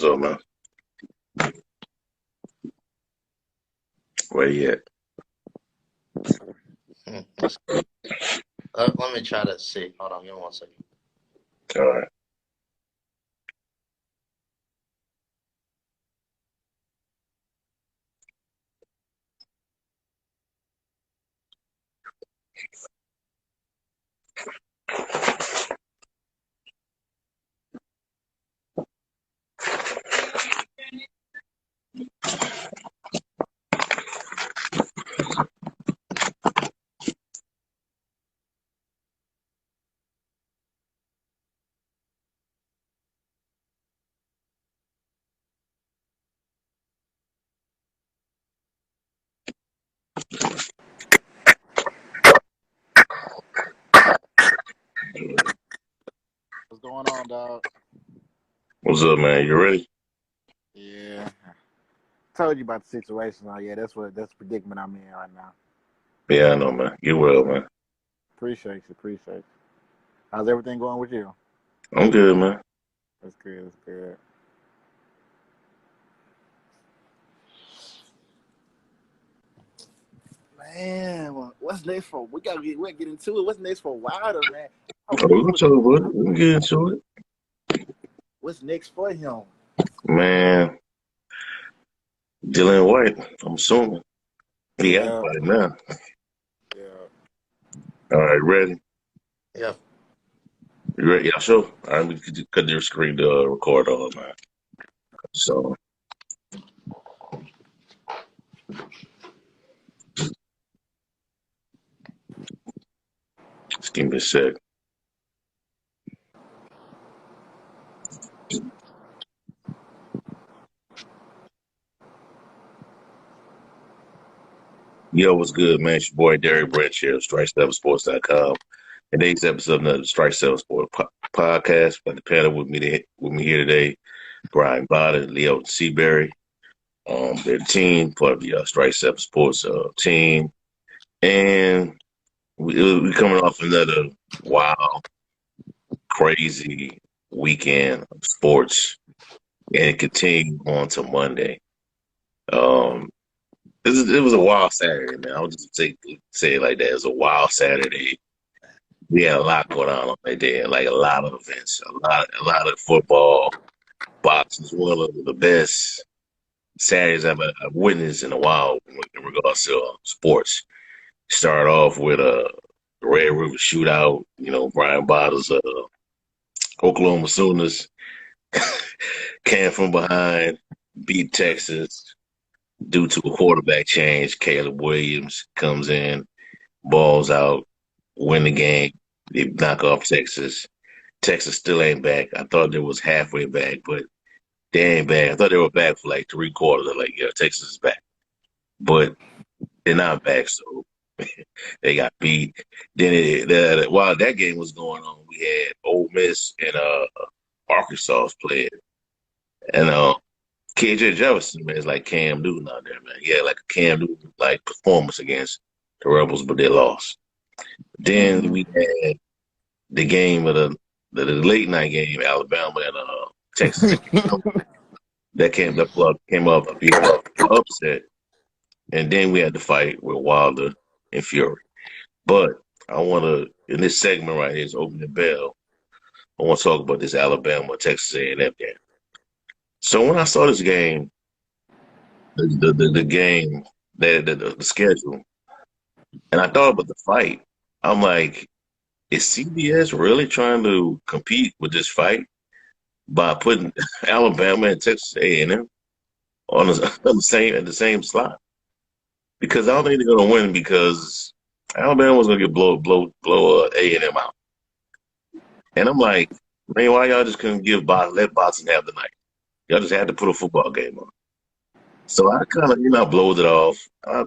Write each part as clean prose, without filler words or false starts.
up, man? Where you at? Let's, let me try to see. Hold on, give me 1 second. All right. What's going on, dog? What's up, man? You ready? Yeah. Told you about the situation. Oh, yeah, that's the predicament I'm in right now. Yeah, I know, man. Get well, man. Appreciate you. Appreciate you. How's everything going with you? I'm good, man. That's good. That's good. Man, what's next for? We gotta get into it. What's next for Wilder, man? I Oh, we really can was. talk about it. We can get into it. What's next for him? Man, Dylan White, I'm assuming. He got Yeah, fight now. yeah. All right, ready? Yeah. You ready? Yeah, sure. All right, we could cut your screen to record on, man. So, just give me a sec. Yo, what's good, man? It's your boy, Derek Branch here, strike7sports.com. Today's episode of the Strike 7 Sport podcast. Got the panel with me here today, Brian Bada, Leo Seabury. They're the team, part of the Strike 7 Sports team. And we coming off another wild, crazy weekend of sports. And it continued on to Monday. Um, it was a wild Saturday, man. I'll just say it like that. It was a wild Saturday. We had a lot going on that day, like a lot of events, a lot of football, boxing is one of the best Saturdays I've witnessed in a while in regards to sports. Start off with a Red River Shootout. You know, Brian Bottles, Oklahoma Sooners came from behind, beat Texas due to a quarterback change. Caleb Williams comes in, balls out, win the game. They knock off Texas. Texas still ain't back. I thought they was halfway back, but they ain't back. I thought they were back for like 3 quarters. I'm like, yeah, Texas is back. But they're not back, so they got beat. Then while that game was going on, we had Ole Miss and Arkansas playing. And KJ Jefferson, man, is like Cam Newton out there, man. He had like a Cam Newton like performance against the Rebels, but they lost. Then Mm-hmm. we had the game of the late night game, Alabama and Texas. That came up to be an upset, and then we had to fight with Wilder and Fury. But I want to, in this segment right here, is opening bell. I want to talk about this Alabama Texas A&M game. So when I saw this game, the game, the schedule, and I thought about the fight, I'm like, is CBS really trying to compete with this fight by putting Alabama and Texas A&M on the same slot? Because I don't think they're gonna win because Alabama was gonna get blow A&M out. And I'm like, man, why y'all just couldn't let Boston have the night? Y'all just had to put a football game on. So I kind of, blowed it off. I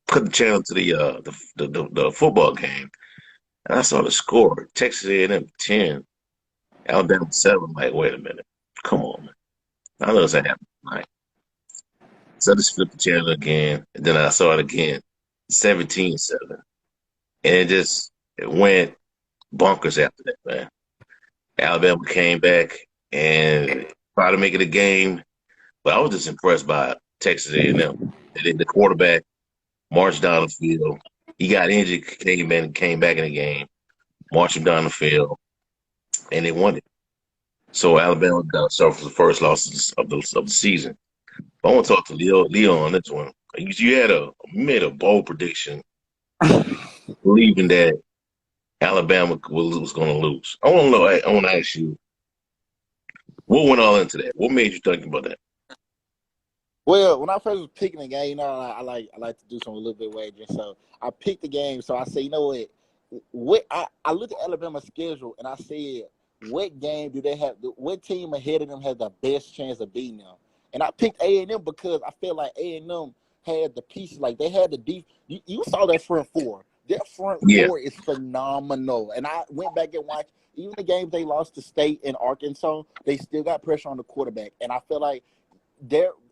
put the channel to the football game, and I saw the score: Texas A&M 10, Alabama 7. I'm like, wait a minute, come on, man. I know this ain't happening tonight. So I just flipped the channel again, and then I saw it again, 17-7, and it went bonkers after that, man. Alabama came back and try to make it a game. But I was just impressed by Texas A&M. And then the quarterback marched down the field. He got injured, came back in the game, marched him down the field, and they won it. So Alabama got suffered the first losses of the season. But I want to talk to Leo on this one. You had made a bold prediction, believing that Alabama was going to lose. I want to know. I want to ask you, what went all into that? What made you think about that? Well, when I first was picking the game, I like to do something a little bit wagering. So I picked the game. So I said, you know what? I looked at Alabama's schedule and I said, what game do they have? What team ahead of them has the best chance of beating them? And I picked A&M because I feel like A&M had the pieces. Like they had the deep. You saw that front four. Their front Yeah. four is phenomenal. And I went back and watched even the games they lost to State and Arkansas. They still got pressure on the quarterback. And I feel like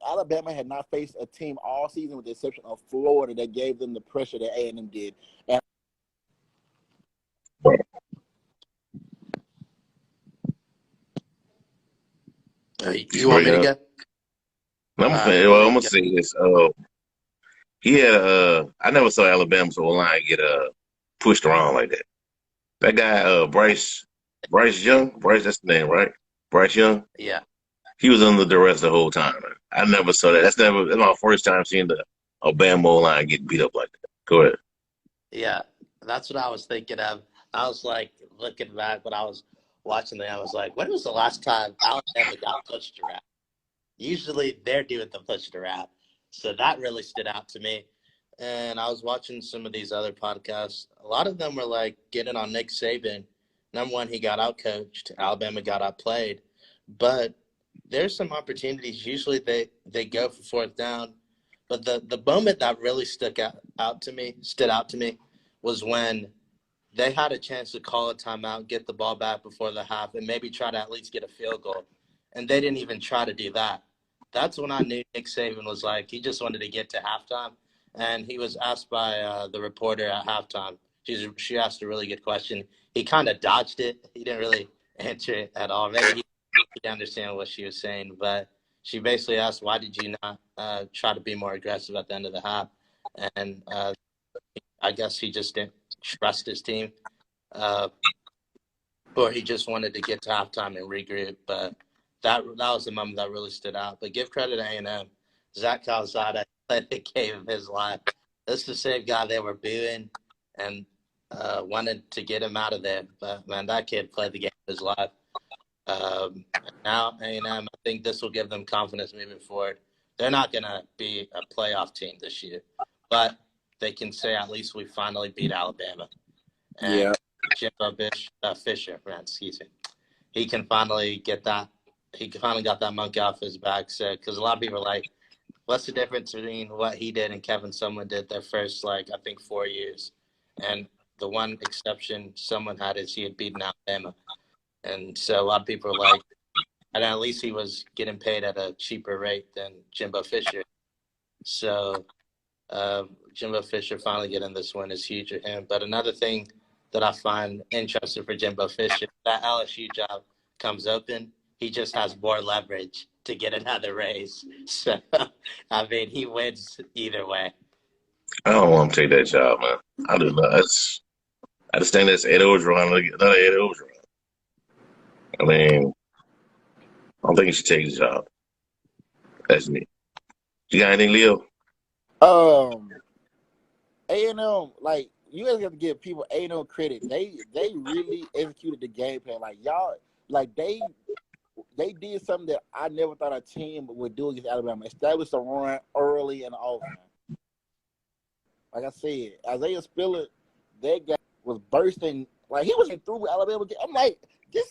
Alabama had not faced a team all season with the exception of Florida that gave them the pressure that A&M did. And You want me to go? I'm gonna say this. He had I never saw Alabama's O-line get pushed around like that. That guy Bryce Young, that's the name, right? Bryce Young. Yeah. He was under duress the whole time. Man. I never saw that. That's my first time seeing the Alabama O-line get beat up like that. Go ahead. Yeah, that's what I was thinking of. I was like looking back when I was watching them. I was like, when was the last time Alabama got pushed around? Usually they're doing the pushed around. So that really stood out to me. And I was watching some of these other podcasts. A lot of them were like getting on Nick Saban. Number one, he got outcoached. Alabama got outplayed. But there's some opportunities. Usually they go for fourth down. But the moment that really stood out to me was when they had a chance to call a timeout, get the ball back before the half, and maybe try to at least get a field goal. And they didn't even try to do that. That's when I knew Nick Saban was like, he just wanted to get to halftime. And he was asked by the reporter at halftime. She asked a really good question. He kind of dodged it. He didn't really answer it at all. Maybe he didn't understand what she was saying. But she basically asked, why did you not try to be more aggressive at the end of the half? And I guess he just didn't trust his team. Or he just wanted to get to halftime and regroup. But that was the moment that really stood out. But give credit to A&M. Zach Calzada played the game of his life. This is the same guy they were booing and wanted to get him out of there. But, man, that kid played the game of his life. Now A&M, I think this will give them confidence moving forward. They're not going to be a playoff team this year. But they can say at least we finally beat Alabama. And yeah. Jimbo Fisher, excuse me. He can finally get that. He finally got that monkey off his back. So, because a lot of people are like, what's the difference between what he did and Kevin Sumlin did their first, I think 4 years? And the one exception someone had is he had beaten Alabama. And so a lot of people are like, and at least he was getting paid at a cheaper rate than Jimbo Fisher. So Jimbo Fisher finally getting this win is huge for him. But another thing that I find interesting for Jimbo Fisher, that LSU job comes open, he just has more leverage to get another raise. So, I mean, he wins either way. I don't want to take that job, man. I do not. I just think that's Ed Orgeron, another Ed Orgeron. I mean, I don't think he should take the job. That's me. You got anything, Leo? A&M, like you guys have to give people A&M credit. They really executed the game plan. Like y'all, like they did something that I never thought a team would do against Alabama. Established a run early and often. Like I said, Isaiah Spiller, that guy was bursting. Like he wasn't through with Alabama. I'm like, this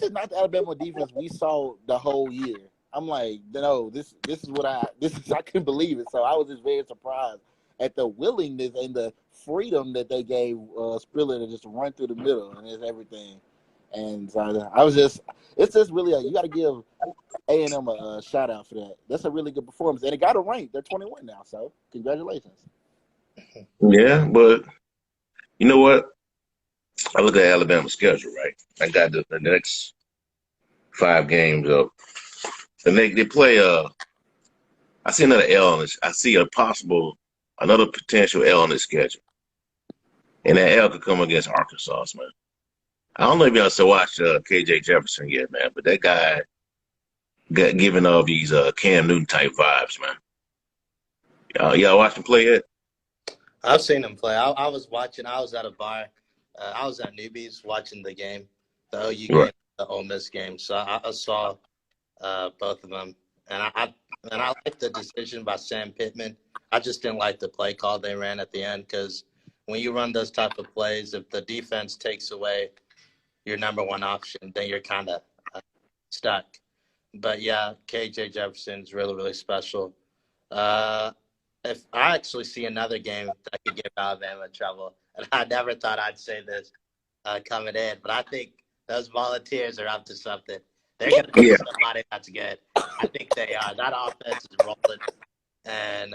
is not the Alabama defense we saw the whole year. I'm like, no, this is I couldn't believe it. So I was just very surprised at the willingness and the freedom that they gave Spiller to just run through the middle and it's everything. And so it's just really you got to give A&M a shout out for that. That's a really good performance, and it got a rank. They're 21 now, so congratulations. Yeah, but you know what? I look at Alabama's schedule, right? I got the next 5 games up. And they play I see another L on this. I see another potential L on this schedule. And that L could come against Arkansas, man. I don't know if y'all still watch KJ Jefferson yet, man, but that guy got giving all these Cam Newton type vibes, man. Y'all watch him play yet? I've seen him play. I was watching. I was at a bar. I was at Newbies watching the game, the OU game, Right. the Ole Miss game. So I saw both of them, and I liked the decision by Sam Pittman. I just didn't like the play call they ran at the end because when you run those type of plays, if the defense takes away your number one option, then you're kind of stuck. But yeah, KJ Jefferson is really, really special. If I actually see another game that could give Alabama trouble, and I never thought I'd say this coming in, but I think those Volunteers are up to something. They're going to be Yeah. somebody that's good. I think they are. That offense is rolling, and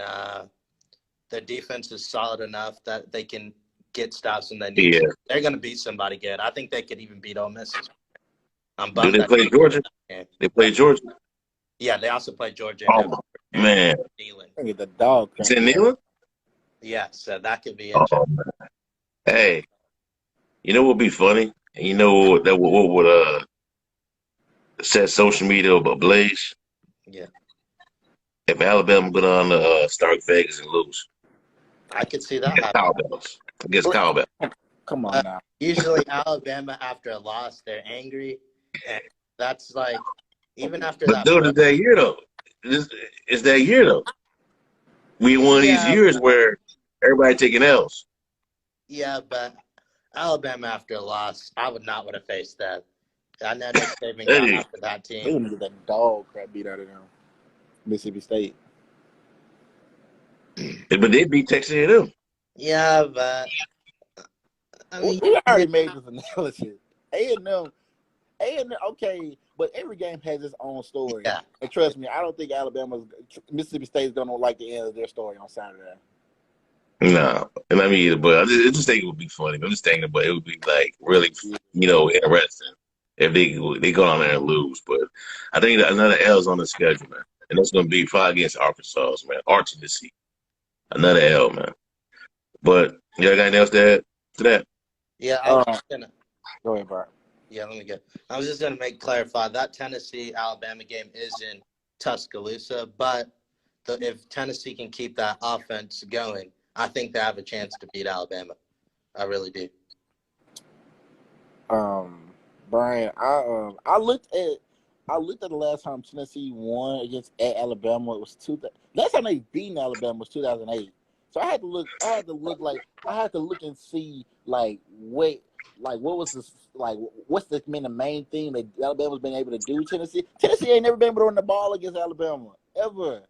their defense is solid enough that they can get stops when they need to. They're going to beat somebody good. I think they could even beat Ole Miss. I'm Do bummed they that play Georgia? They play Georgia? Yeah, they also play Georgia. Oh, man. Look at the dog. It's in Neyland? Yeah, so that could be Oh, interesting. man. Hey, you know what would be funny? You know what would set social media ablaze? Yeah, If Alabama go down to Stark Vegas and lose. I could see that Against happening. Cowbells. Against Cowbells. Come on now. Usually Alabama, after a loss, they're angry. And that's like, even after But that. dude, it's that year, though. It's that year, though. We in one of these years where everybody taking L's. Yeah, but Alabama, after a loss, I would not want to face that. I know Nick Saban got after that They team. gonna get that dog crap beat out of them. Mississippi State. But they beat Texas A&M. Yeah, but I mean, We already made this analysis. A&M, okay, but every game has its own story. Yeah. And trust me, I don't think Mississippi State is gonna like the end of their story on Saturday. No, and I mean, but I just think it would be funny. I'm just thinking, but it would be like really, interesting if they go down there and lose. But I think that another L's on the schedule, man, and that's going to be probably against Arkansas, man. Archie to see another L, man. But you got anything else to add to that? Yeah, I was just gonna. Go ahead, Bart. Yeah, let me get. I was just gonna clarify that Tennessee Alabama game is in Tuscaloosa, but if Tennessee can keep that offense going, I think they have a chance to beat Alabama. I really do. Brian, I looked at the last time Tennessee won against at Alabama. It was last time they beat Alabama was 2008. So I had to look and see what was this what's the main thing that Alabama's been able to do. Tennessee ain't never been able to run the ball against Alabama ever.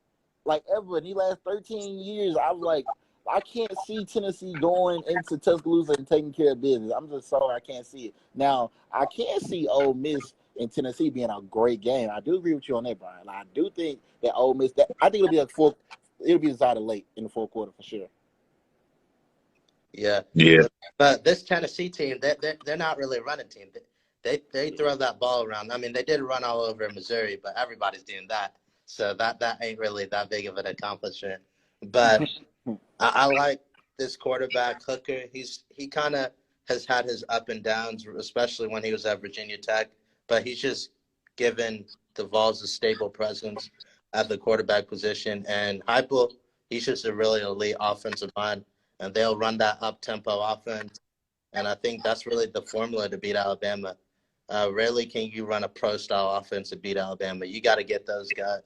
Ever in the last 13 years. I was like, I can't see Tennessee going into Tuscaloosa and taking care of business. I'm just sorry I can't see it. Now, I can see Ole Miss and Tennessee being a great game. I do agree with you on that, Brian. I do think that Ole Miss, I think it'll be decided late in the fourth quarter for sure. Yeah. Yeah. But this Tennessee team, they're not really a running team. They throw that ball around. I mean, they did run all over Missouri, but everybody's doing that. So that ain't really that big of an accomplishment. But I like this quarterback, Hooker. He kind of has had his up and downs, especially when he was at Virginia Tech. But he's just given the Vols a stable presence at the quarterback position. And Heupel, he's just a really elite offensive mind, and they'll run that up-tempo offense. And I think that's really the formula to beat Alabama. Rarely can you run a pro-style offense to beat Alabama. You got to get those guys,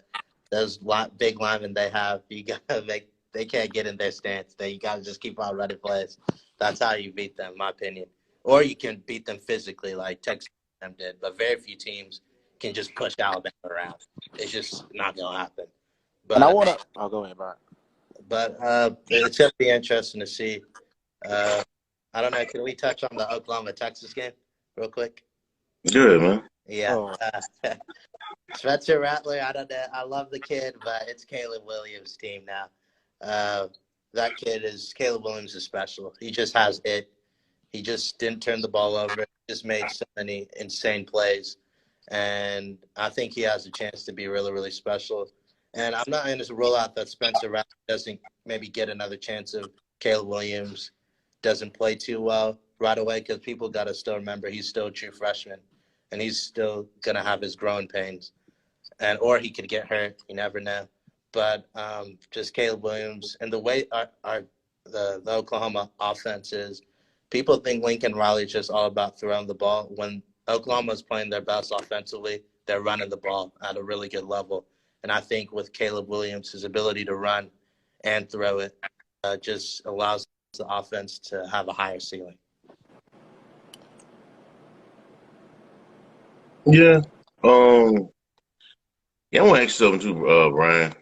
those big linemen they have. You got to make. They can't get in their stance. You got to just keep on running plays. That's how you beat them, in my opinion. Or you can beat them physically like Texas A&M did. But very few teams can just push Alabama around. It's just not going to happen. But, and I want to – go ahead, Brian. But it's going to be interesting to see. I don't know. Can we touch on the Oklahoma-Texas game real quick? Good, man. Yeah. Spencer Rattler, I don't know. I love the kid, but it's Caleb Williams' team now. That kid Caleb Williams is special. He just has it. He just didn't turn the ball over. He just made so many insane plays. and I think he has a chance to be really, really special. And I'm not going to rule out that Spencer Rattler doesn't maybe get another chance if Caleb Williams doesn't play too well right away, because people got to still remember he's still a true freshman, and he's still going to have his growing pains, and or he could get hurt. You never know. But just Caleb Williams and the way the Oklahoma offense is, people think Lincoln Riley is just all about throwing the ball. When Oklahoma is playing their best offensively, they're running the ball at a really good level. And I think with Caleb Williams, his ability to run and throw it just allows the offense to have a higher ceiling. Yeah. Yeah, I want to ask you something too, Brian.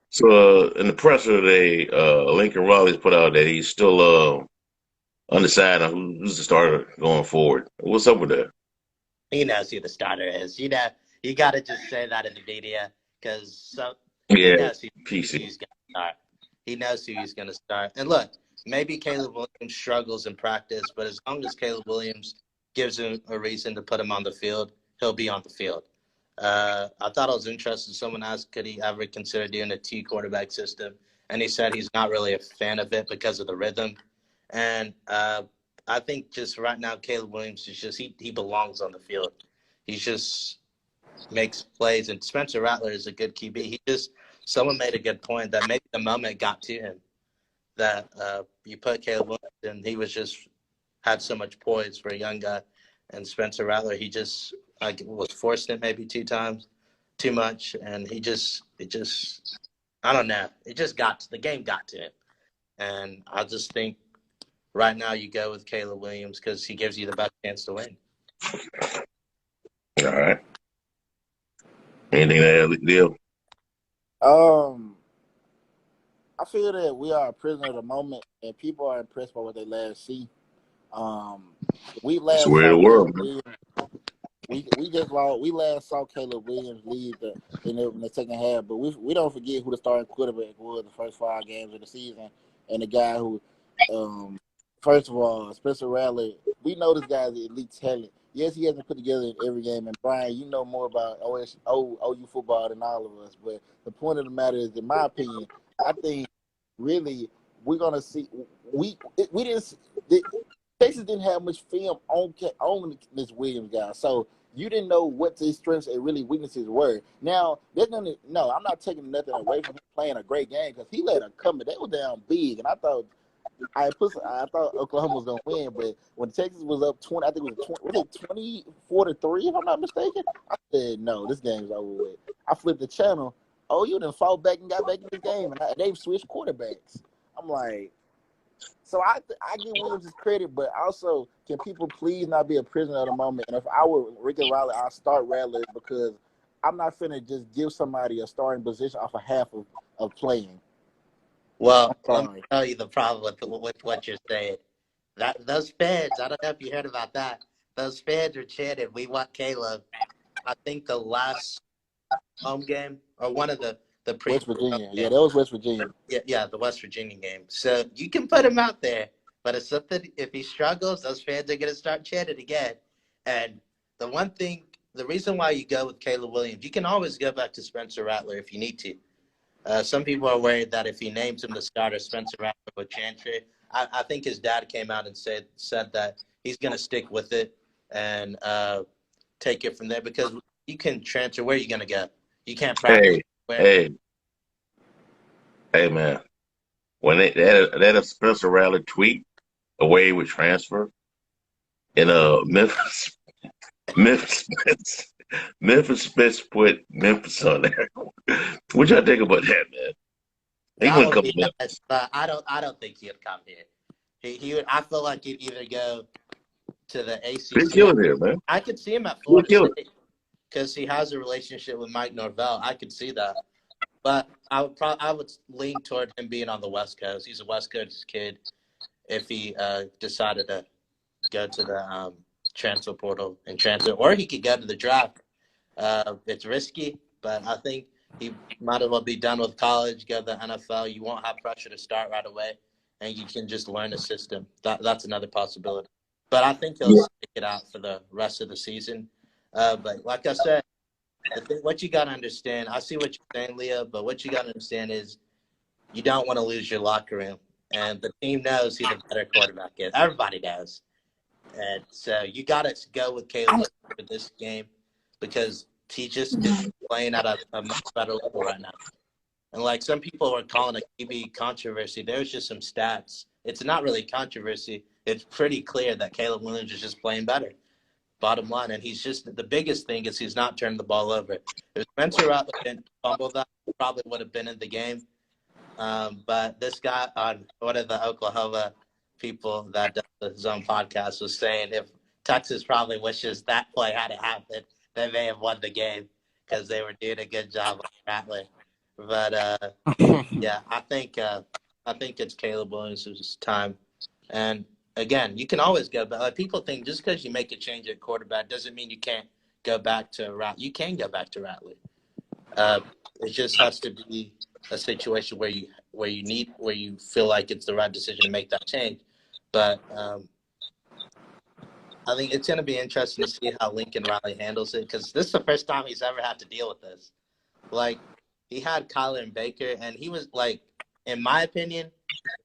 So in the presser today, Lincoln Riley's put out that he's still undecided on who's the starter going forward. What's up with that? He knows who the starter is. You know, you got to just say that in the media, because he Yeah, knows who's PC. going to start. He knows who he's going to start. And look, maybe Caleb Williams struggles in practice, but as long as Caleb Williams gives him a reason to put him on the field, he'll be on the field. I thought it was interesting. Someone asked, could he ever consider doing a T quarterback system? And he said he's not really a fan of it because of the rhythm. And I think just right now, Caleb Williams is just, he belongs on the field. He just makes plays. And Spencer Rattler is a good QB. Someone made a good point that maybe the moment got to him, that you put Caleb Williams and he had so much poise for a young guy. And Spencer Rattler, he just was forced it maybe 2 times too much. And I don't know. The game got to him. And I just think right now you go with Caleb Williams because he gives you the best chance to win. All right. Anything to add, Leo? I feel that we are a prisoner of the moment, and people are impressed by what they last see. We It's the last way of saw the world, Caleb man. Williams. We last saw Caleb Williams lead in the second half, but we don't forget who the starting quarterback was the first 5 games of the season, and the guy who, first of all, Spencer Rattler. We know this guy's elite talent. Yes, he hasn't put together in every game, and Brian, you know more about OU football than all of us. But the point of the matter is, in my opinion, I think really we're gonna see we didn't. Texas didn't have much film on this Williams guy, so you didn't know what his strengths and really weaknesses were. Now, I'm not taking nothing away from him playing a great game, because he let them come. They were down big, and I thought Oklahoma was gonna win, but when Texas was up 20, I think it was 24-3, if I'm not mistaken. I said, no, this game's over with. I flipped the channel. Oh, you done fought back and got back in the game, and they've switched quarterbacks. I'm like, so I give Williams his credit, but also, can people please not be a prisoner of the moment? And if I were Rick and Riley, I'd start Rattler, because I'm not finna just give somebody a starting position off a half of playing. Well, let me tell you the problem with what you're saying. Those fans, I don't know if you heard about that. Those fans are chanting, "We want Caleb." I think the last home game, or one of the West Virginia. Yeah, that was West Virginia. Yeah, the West Virginia game. So you can put him out there, but if he struggles, those fans are going to start chanting again. And the reason why you go with Caleb Williams, you can always go back to Spencer Rattler if you need to. Some people are worried that if he names him the starter, Spencer Rattler would transfer. I think his dad came out and said that he's going to stick with it and take it from there, because you can transfer. Where are you going to go? You can't practice. Hey, man. When that Spencer Rattler tweet away with transfer in Memphis, Memphis Spence put Memphis on there. What y'all think about that, man? He wouldn't come to Memphis. But I don't think he'd come here. He would. I feel like he'd either go to the ACC. He's killing here, man. I could see him at Florida State because he has a relationship with Mike Norvell. I could see that, but I would lean toward him being on the West Coast. He's a West Coast kid. If he decided to go to the transfer portal and transfer, or he could go to the draft. It's risky, but I think he might as well be done with college, go to the NFL. You won't have pressure to start right away, and you can just learn the system. That's another possibility. But I think he'll stick it out for the rest of the season But like I said, what you got to understand, I see what you're saying, Leah, but what you got to understand is you don't want to lose your locker room. And the team knows who the better quarterback is. Everybody knows. And so you got to go with Caleb for this game because he just is playing at a much better level right now. And like some people are calling a QB controversy, there's just some stats. It's not really controversy. It's pretty clear that Caleb Williams is just playing better. Bottom line, and he's just the biggest thing is he's not turning the ball over. If Spencer Rattler didn't fumble that, probably would have been in the game. But this guy on one of the Oklahoma people that does his own podcast was saying if Texas probably wishes that play hadn't happened, they may have won the game because they were doing a good job on Rattler. But yeah, I think it's Caleb Williams' time. And again, you can always go back. Like, people think just because you make a change at quarterback doesn't mean you can't go back to Rattler. You can go back to Rattler. It just has to be a situation where you feel like it's the right decision to make that change. But I think it's going to be interesting to see how Lincoln Riley handles it because this is the first time he's ever had to deal with this. Like, he had Kyler and Baker, and he was like, in my opinion,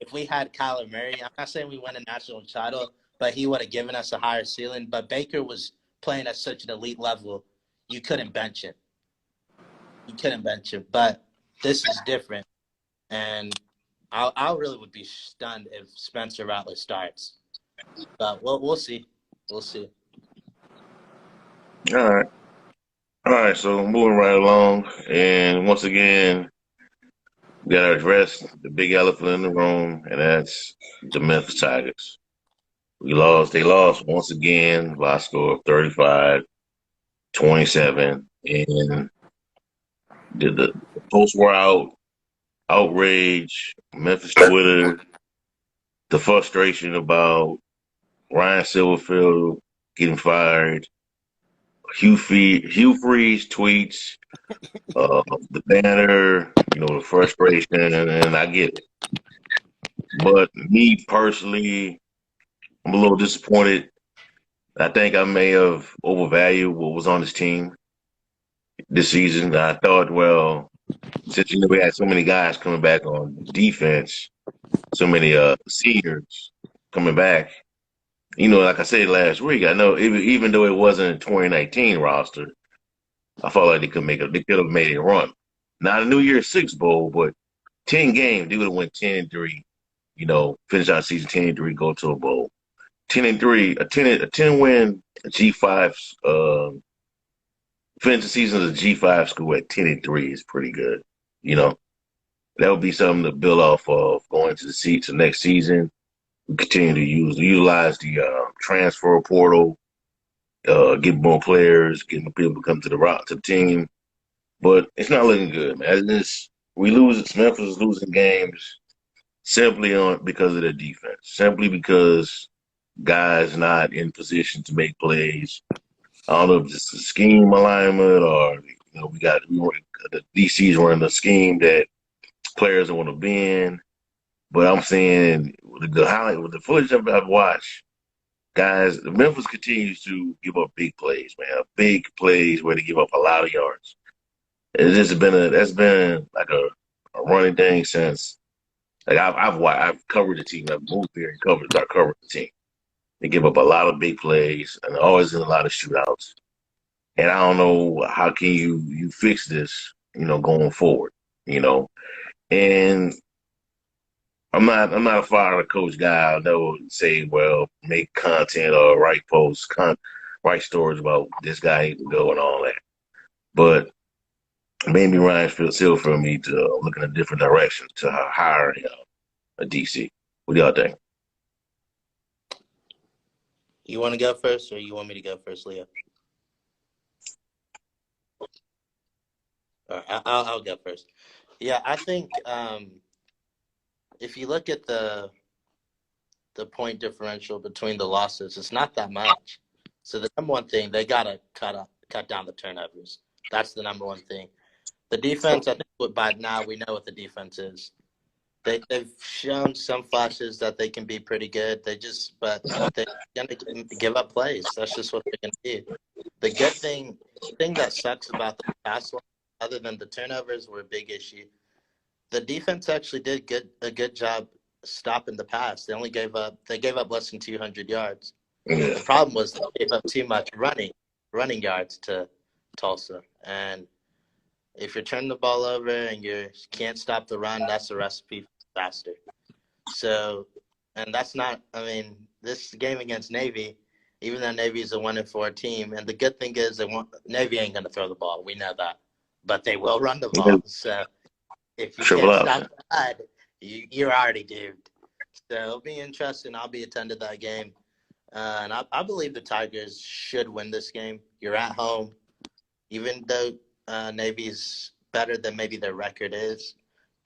if we had Kyler Murray, I'm not saying we win a national title, but he would have given us a higher ceiling. But Baker was playing at such an elite level, you couldn't bench him. But this is different, and I really would be stunned if Spencer Rattler starts. But we'll see. We'll see. All right. So moving right along, and once again, we got to address the big elephant in the room, and that's the Memphis Tigers. We lost. They lost once again by a score of 35-27, and the posts were out. Outrage, Memphis Twitter, the frustration about Ryan Silverfield getting fired, Hugh Freeze tweets, the banner, the frustration, and I get it. But me personally, I'm a little disappointed. I think I may have overvalued what was on this team this season. I thought, well, since we had so many guys coming back on defense, so many seniors coming back. Like I said last week, I know even though it wasn't a 2019 roster, I felt like they could have made a run. Not a New Year's Six Bowl, but 10 games, they would have went 10-3. Finish out season 10-3, go to a bowl. 10-3, a 10 win G5. Finish the season as a G5 school at 10-3 is pretty good. That would be something to build off of going to the next season. We continue to utilize the transfer portal, get more players, get more people to come to the team. But it's not looking good, man. Memphis is losing games simply because of their defense, simply because guys not in position to make plays. I don't know if it's a scheme alignment or the DC's running a scheme that players don't want to be in. But I'm saying with the footage I've watched, guys, Memphis continues to give up big plays, man. Big plays where they give up a lot of yards. That's been like a running thing since I've covered the team. I've moved here and covered the team. They give up a lot of big plays and always in a lot of shootouts. And I don't know how can you fix this, going forward, And I'm not a fire coach guy. I know say, well, make content or write posts, write stories about this guy needs to go and all that. But maybe Ryan Silver me to look in a different direction to hire a DC. What do y'all think? You want to go first, or you want me to go first, Leo? All right, I'll go first. Yeah, I think if you look at the point differential between the losses, it's not that much. So the number one thing, they gotta cut down the turnovers. That's the number one thing. The defense, I think by now we know what the defense is. They've shown some flashes that they can be pretty good. But they're gonna give up plays. That's just what they're gonna do. The good thing that sucks about the pass line, other than the turnovers were a big issue, the defense actually did a good job stopping the pass. They gave up less than 200 yards. Yeah. The problem was they gave up too much running yards to Tulsa. And if you're turning the ball over and you can't stop the run, that's a recipe for disaster. So, and that's not. I mean, this game against Navy, even though Navy is a 1-4 team, and the good thing is Navy ain't going to throw the ball. We know that, but they will run the ball. So if you Triple can't stop option. that, you're already doomed. So it'll be interesting. I'll be attending that game. And I believe the Tigers should win this game. You're at home. Even though Navy's better than maybe their record is,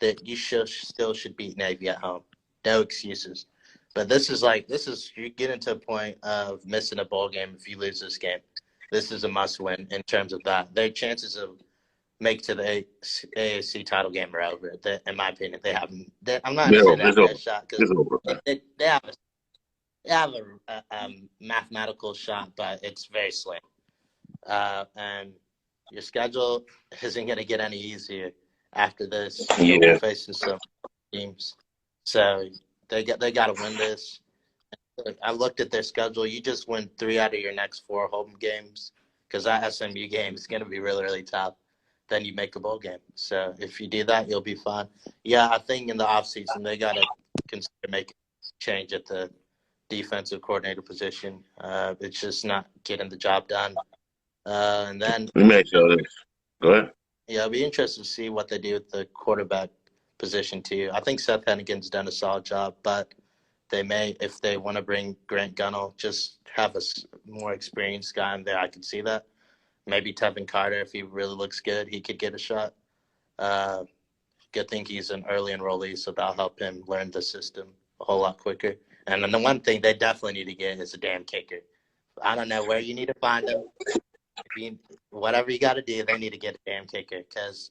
that you still should beat Navy at home. No excuses. But this is you get into a point of missing a bowl game if you lose this game. This is a must win in terms of that. Their chances of make to the AFC title game are over. In my opinion, they haven't. I'm not going to say they have a shot because they have a mathematical shot, but it's very slim. And your schedule isn't going to get any easier after this. You'll be facing some teams, so they got to win this. I looked at their schedule. You just win 3 out of your next 4 home games because that SMU game is going to be really, really tough. Then you make a bowl game. So if you do that, you'll be fine. Yeah, I think in the offseason they got to consider making a change at the defensive coordinator position. It's just not getting the job done. And then let me ask you this. Go ahead. Yeah, it'll be interesting to see what they do with the quarterback position too. I think Seth Hennigan's done a solid job, but they may, if they want to bring Grant Gunnell, just have a more experienced guy in there. I could see that. Maybe Tevin Carter, if he really looks good, he could get a shot. Good thing he's an early enrollee, so that'll help him learn the system a whole lot quicker. And then the one thing they definitely need to get is a damn kicker. I don't know where you need to find him. Whatever you got to do, they need to get a damn kicker because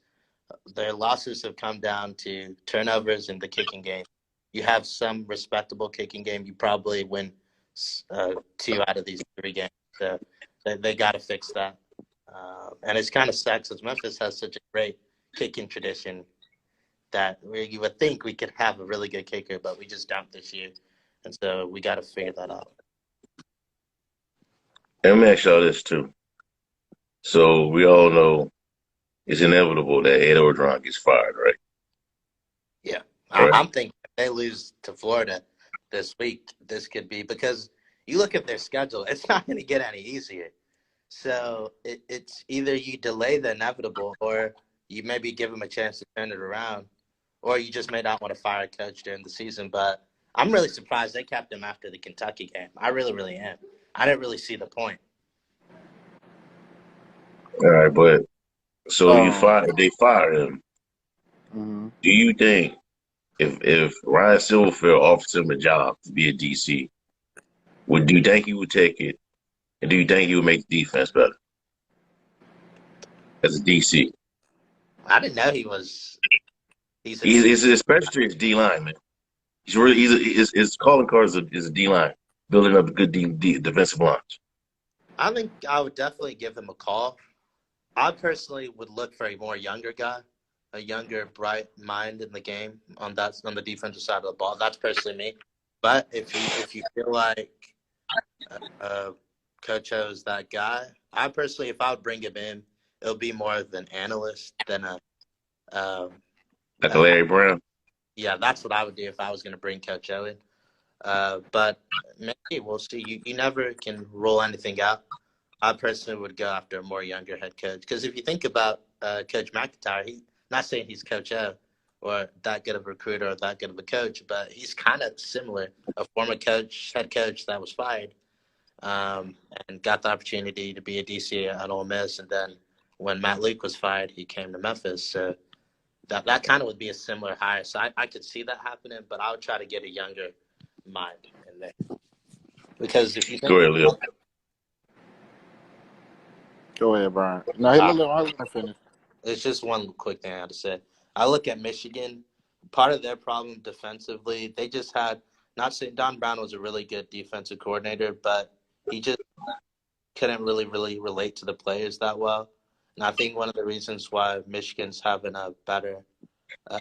their losses have come down to turnovers in the kicking game. You have some respectable kicking game. You probably win 2 out of these 3 games. So they got to fix that. And it's kind of sucks because Memphis has such a great kicking tradition that you would think we could have a really good kicker, but we just don't this year. And so we got to figure that out. Let me ask y'all this too. So we all know it's inevitable that Ed Orgeron gets fired, right? Yeah. Right. I'm thinking if they lose to Florida this week, this could be because you look at their schedule, it's not going to get any easier. So it's either you delay the inevitable or you maybe give them a chance to turn it around, or you just may not want to fire a coach during the season. But I'm really surprised they kept him after the Kentucky game. I really, really am. I didn't really see the point. All right, but so they fire him. Mm-hmm. Do you think if Ryan Silverfield offers him a job to be a DC, do you think he would take it? And do you think he would make the defense better as a DC? I didn't know he was. He's especially his D line, man. His calling card is a D line, building up a good defensive lines. I think I would definitely give him a call. I personally would look for a more younger guy, a younger, bright mind in the game on the defensive side of the ball. That's personally me. But if you feel like Coach O is that guy, I personally, if I would bring him in, it'll be more of an analyst than a like a Larry Brown. Yeah, that's what I would do if I was going to bring Coach O in. But maybe we'll see. You never can rule anything out. I personally would go after a more younger head coach because if you think about Coach McIntyre, he's not saying he's Coach O or that good of a recruiter or that good of a coach, but he's kind of similar. A former head coach that was fired and got the opportunity to be a DC at Ole Miss, and then when Matt Luke was fired, he came to Memphis. So that kind of would be a similar hire. So I could see that happening, but I would try to get a younger mind in there. Because if you think Go ahead, Brian. No, I was going to finish. It's just one quick thing I had to say. I look at Michigan. Part of their problem defensively, they just had, not saying Don Brown was a really good defensive coordinator, but he just couldn't really relate to the players that well. And I think one of the reasons why Michigan's having a better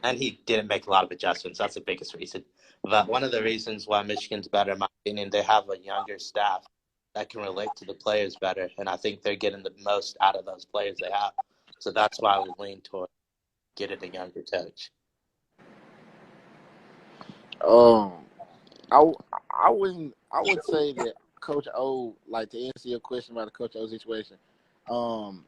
and he didn't make a lot of adjustments. That's the biggest reason. But one of the reasons why Michigan's better, in my opinion, they have a younger staff that can relate to the players better, and I think they're getting the most out of those players they have. So that's why I would lean toward getting a younger coach. I I would say that Coach O, like to answer your question about the Coach O situation, um,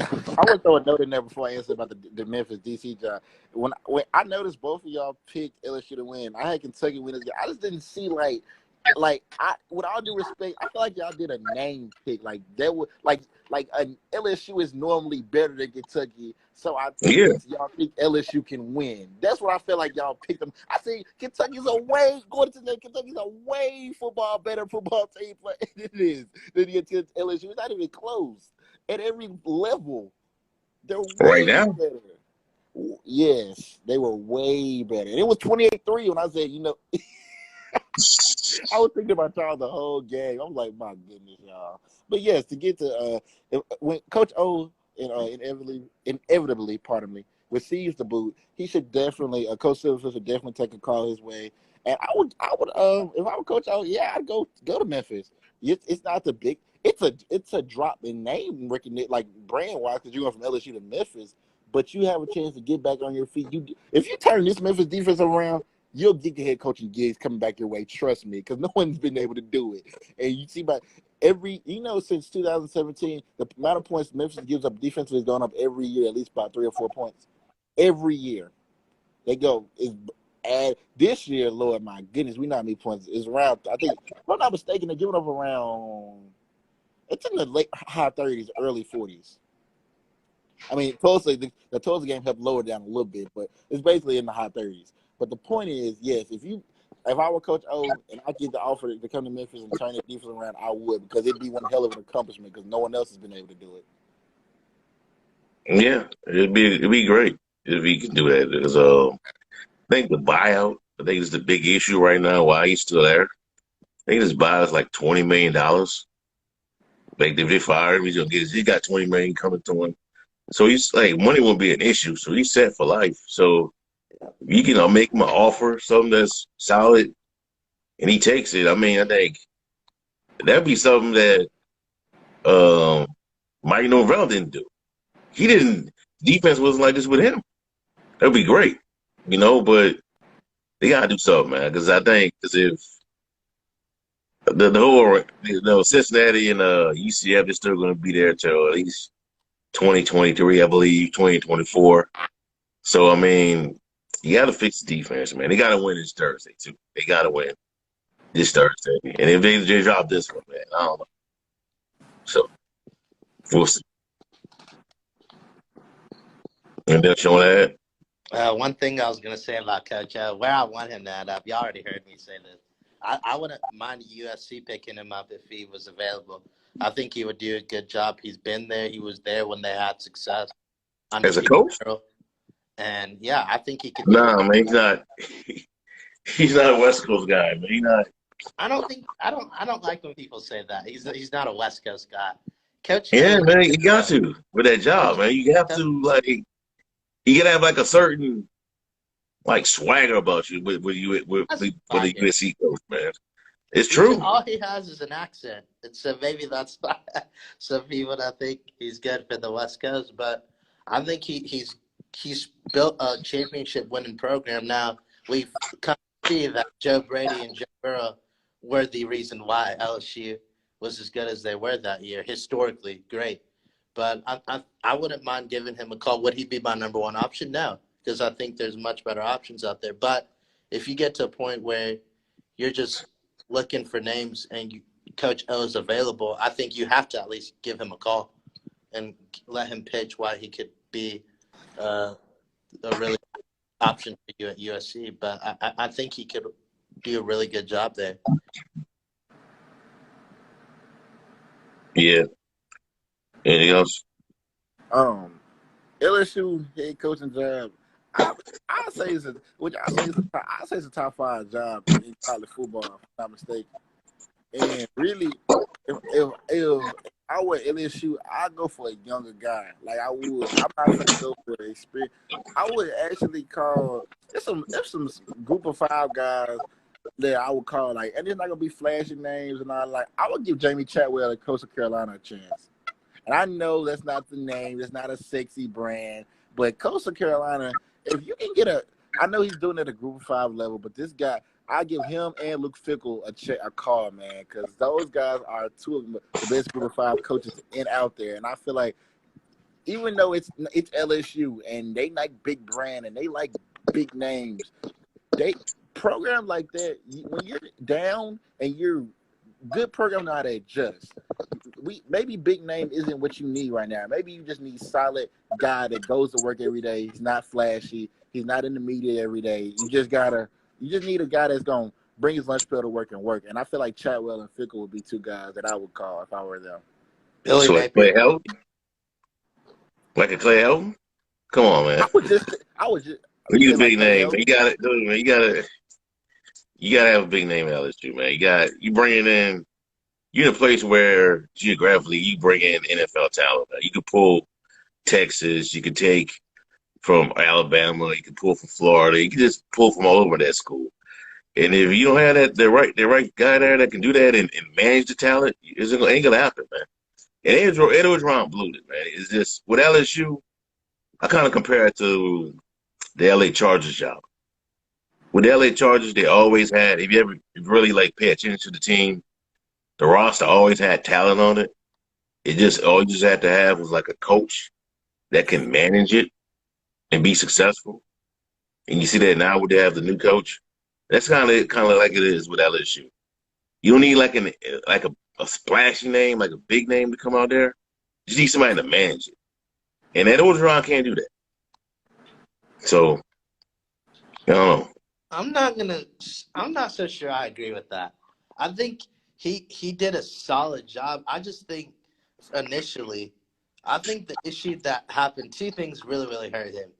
I would throw a note in there before I answer about the Memphis DC job. When I noticed both of y'all picked LSU to win, I had Kentucky win this game. I just didn't see like I, with all due respect, I feel like y'all did a name pick. Like that would like an LSU is normally better than Kentucky, so I think Yeah. y'all think LSU can win. That's what I feel like y'all picked them. I say Kentucky's a way going to Kentucky's a way better football team than it is than LSU. It's not even close at every level. They're Right way now. better. Yes, they were way better. And it was 28-3 when I said, I was thinking about y'all the whole game. I was like, my goodness, y'all. But yes, to get to when Coach O inevitably, pardon me, receives the boot, he should definitely Coach Silver should definitely take a call his way. And I would if I were Coach O, yeah, I'd go to Memphis. It's not the big. It's a drop in name recognition, like brand wise, because you went from LSU to Memphis. But you have a chance to get back on your feet. If you turn this Memphis defense around, you'll get your head coaching gigs coming back your way. Trust me, because no one's been able to do it. And you see, by since 2017, the amount of points Memphis gives up defensively has gone up every year, at least by 3 or 4 points. Every year they go and this year, Lord, my goodness, we not many points. It's around. I think, if I'm not mistaken, they're giving up around. It's in the late high 30s, early 40s. I mean, the Tulsa game helped lower down a little bit, but it's basically in the high 30s. But the point is, yes, if I were Coach O and I get the offer to come to Memphis and turn the defense around, I would, because it'd be one hell of an accomplishment because no one else has been able to do it. Yeah, it'd be great if he can do that. Because I think the buyout, I think is the big issue right now. Why he's still there? I think his buyout is like $20 million. Like if they fire him, he got 20 million coming to him. So he's like money won't be an issue. So he's set for life. So you can make him an offer, something that's solid, and he takes it. I mean, I think that'd be something that Mike Norvell didn't do. He didn't. Defense wasn't like this with him. That'd be great, But they gotta do something, man. Because I think if the whole Cincinnati and UCF is still going to be there till at least 2023, I believe, 2024. So I mean, you got to fix the defense, man. They got to win this Thursday too. They got to win this Thursday, and if they drop this one, man, I don't know. So we'll see. And that's on that. One thing I was going to say about Coach O, where I want him to end up, you already heard me say this. I wouldn't mind USC picking him up if he was available. I think he would do a good job. He's been there. He was there when they had success. As a coach? And, yeah, I think he could do Nah, man, he's not. He's not a West Coast guy, man. He's not. I don't like when people say that. He's not a West Coast guy. Coach. Yeah, man, you got to with that job, man. You have to you gotta have a certain swagger about you with the USC coach, man. It's true. All he has is an accent, and so maybe that's why some people that think he's good for the West Coast. But I think he's built a championship winning program. Now we've come to see that Joe Brady and Joe Burrow were the reason why LSU was as good as they were that year. Historically, great. But I wouldn't mind giving him a call. Would he be my number one option? No, because I think there's much better options out there. But if you get to a point where you're just looking for names and Coach O is available, I think you have to at least give him a call and let him pitch why he could be a really option for you at USC. But I think he could do a really good job there. Yeah. Anything else? LSU head coaching job. I say it's a top 5 job in college football, if I'm not mistaken. And really, if I were LSU, I'd go for a younger guy. Like I would. I'm not gonna go for the experience. I would actually call there's some group of 5 guys that I would call like, and it's not gonna be flashy names and all. Like I would give Jamie Chatwell at Coastal Carolina a chance. And I know that's not the name, it's not a sexy brand, but Coastal Carolina, if you can get I know he's doing it at a Group of 5 level, but this guy, I give him and Luke Fickle a call, man, because those guys are two of the best Group of 5 coaches in out there, and I feel like even though it's LSU and they like big brand and they like big names, they programs like that when you're down and you're good program know how to adjust. Maybe big name isn't what you need right now. Maybe you just need solid guy that goes to work every day. He's not flashy. He's not in the media every day. You just need a guy that's gonna bring his lunch pail to work and work. And I feel like Chatwell and Fickle would be 2 guys that I would call if I were them. Billy So like Clay Helton? Like a Clay Helton? Come on, man. I was just You a big name. You got it, dude, man. You gotta have a big name at LSU, man. You bring it in. You're in a place where geographically you bring in NFL talent. Man. You could pull Texas. You could take from Alabama. You can pull from Florida. You can just pull from all over that school. And if you don't have the right guy there that can do that and manage the talent, it ain't gonna happen, man. And Edwards Brown blew it, man. It's just with LSU, I kind of compare it to the LA Chargers job. With the LA Chargers, they always had. If you ever really like pay attention to the team, the roster always had talent on it. All you just had to have was like a coach that can manage it and be successful. And you see that now when they have the new coach. That's kind of like it is with LSU. You don't need like a splashy name, like a big name to come out there. You just need somebody to manage it. And that Orgeron can't do that. So, I don't know. I'm not so sure I agree with that. I think he did a solid job. I just think initially, I think the issue that happened, 2 things really, really hurt him.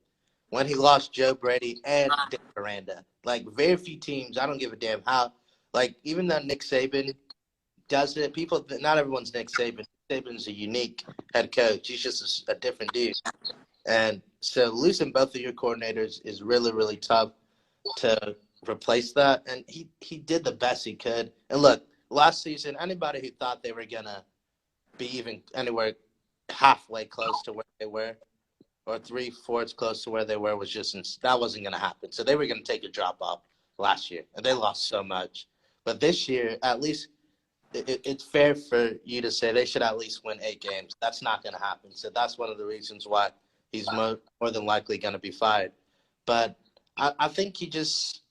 When he lost Joe Brady and Dick Aranda. Like, very few teams, I don't give a damn how. Like, even though Nick Saban does it, not everyone's Nick Saban. Nick Saban's a unique head coach. He's just a different dude. And so losing both of your coordinators is really, really tough to replace that. And he did the best he could. And look, last season, anybody who thought they were going to be even anywhere halfway close to where they were, or 3/4 close to where they were, that wasn't going to happen. So they were going to take a drop off last year, and they lost so much. But this year, at least, it's fair for you to say they should at least win 8 games. That's not going to happen. So that's one of the reasons why he's more than likely going to be fired. But I think he just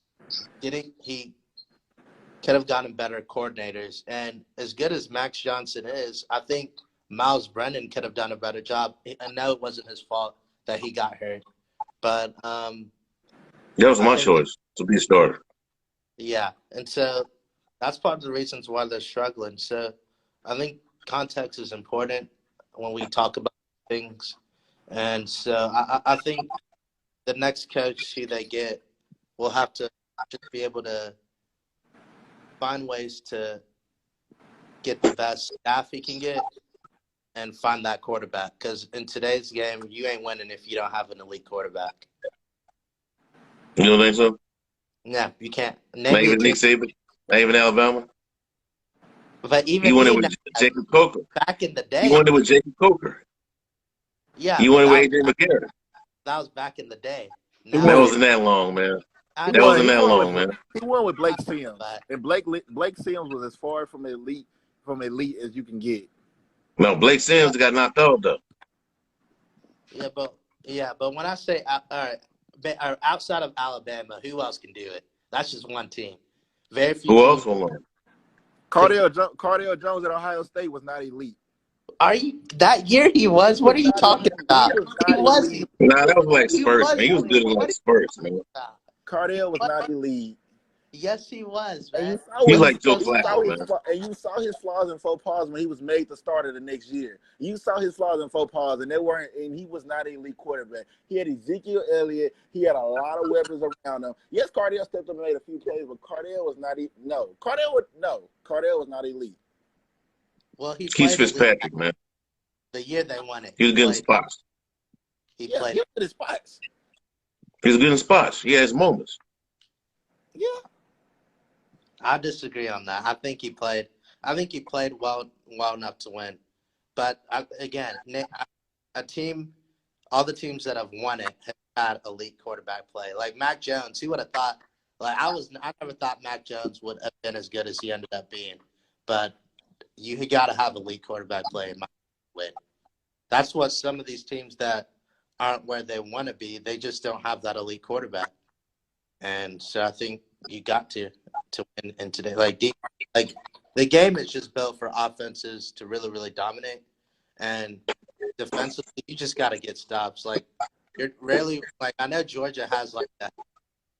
didn't. He could have gotten better coordinators. And as good as Max Johnson is, I think Miles Brennan could have done a better job. I know it wasn't his fault that he got hurt. But that was my choice to be a starter. Yeah. And so that's part of the reasons why they're struggling. So I think context is important when we talk about things. And so I think the next coach who they get will have to just be able to find ways to get the best staff he can get and find that quarterback. Because in today's game, you ain't winning if you don't have an elite quarterback. You don't think so? No, you can't. Not even Nick Saban? Not even Alabama? But even you won it with Jacob Coker. Back in the day. You won it with Jacob Coker. Yeah. You won it with A.J. McCarron. That was back in the day. That wasn't that long, man. That wasn't that long, man. He won with Blake Sims. And Blake Sims was as far from elite as you can get. No, Blake Sims got knocked out, though. Yeah, but when I say outside of Alabama, who else can do it? That's just one team. Very few. Who else will win? Cardale Jones at Ohio State was not elite. Are you that year he was? What are you talking about? He was. Nah, that was like Spurs, man. He was good in like Spurs, man. Cardale was not elite. Yes, he was, And man. you saw He what He was like he Joe supposed you to. saw Flacco, his man. and you saw his flaws and faux pas when he was made the starter the next year. You saw his flaws and faux pas, and they weren't. And he was not an elite quarterback. He had Ezekiel Elliott. He had a lot of weapons around him. Yes, Cardell stepped up and made a few plays, but Cardell was not. Cardell was not elite. Well, he Keith played elite Fitzpatrick, man. the year they won it. He was good in spots. He Yeah, he played. was in his spots. He was good in spots. He has moments. Yeah. I disagree on that. I think he played. I think he played well enough to win. But again, a team, all the teams that have won it have had elite quarterback play. Like Mac Jones, who would have thought? Like I never thought Mac Jones would have been as good as he ended up being. But you got to have elite quarterback play in my win. That's what some of these teams that aren't where they want to be, they just don't have that elite quarterback. And so I think you got to win in today. Like the game is just built for offenses to really, really dominate. And defensively, you just got to get stops. Like you're rarely like I know Georgia has like that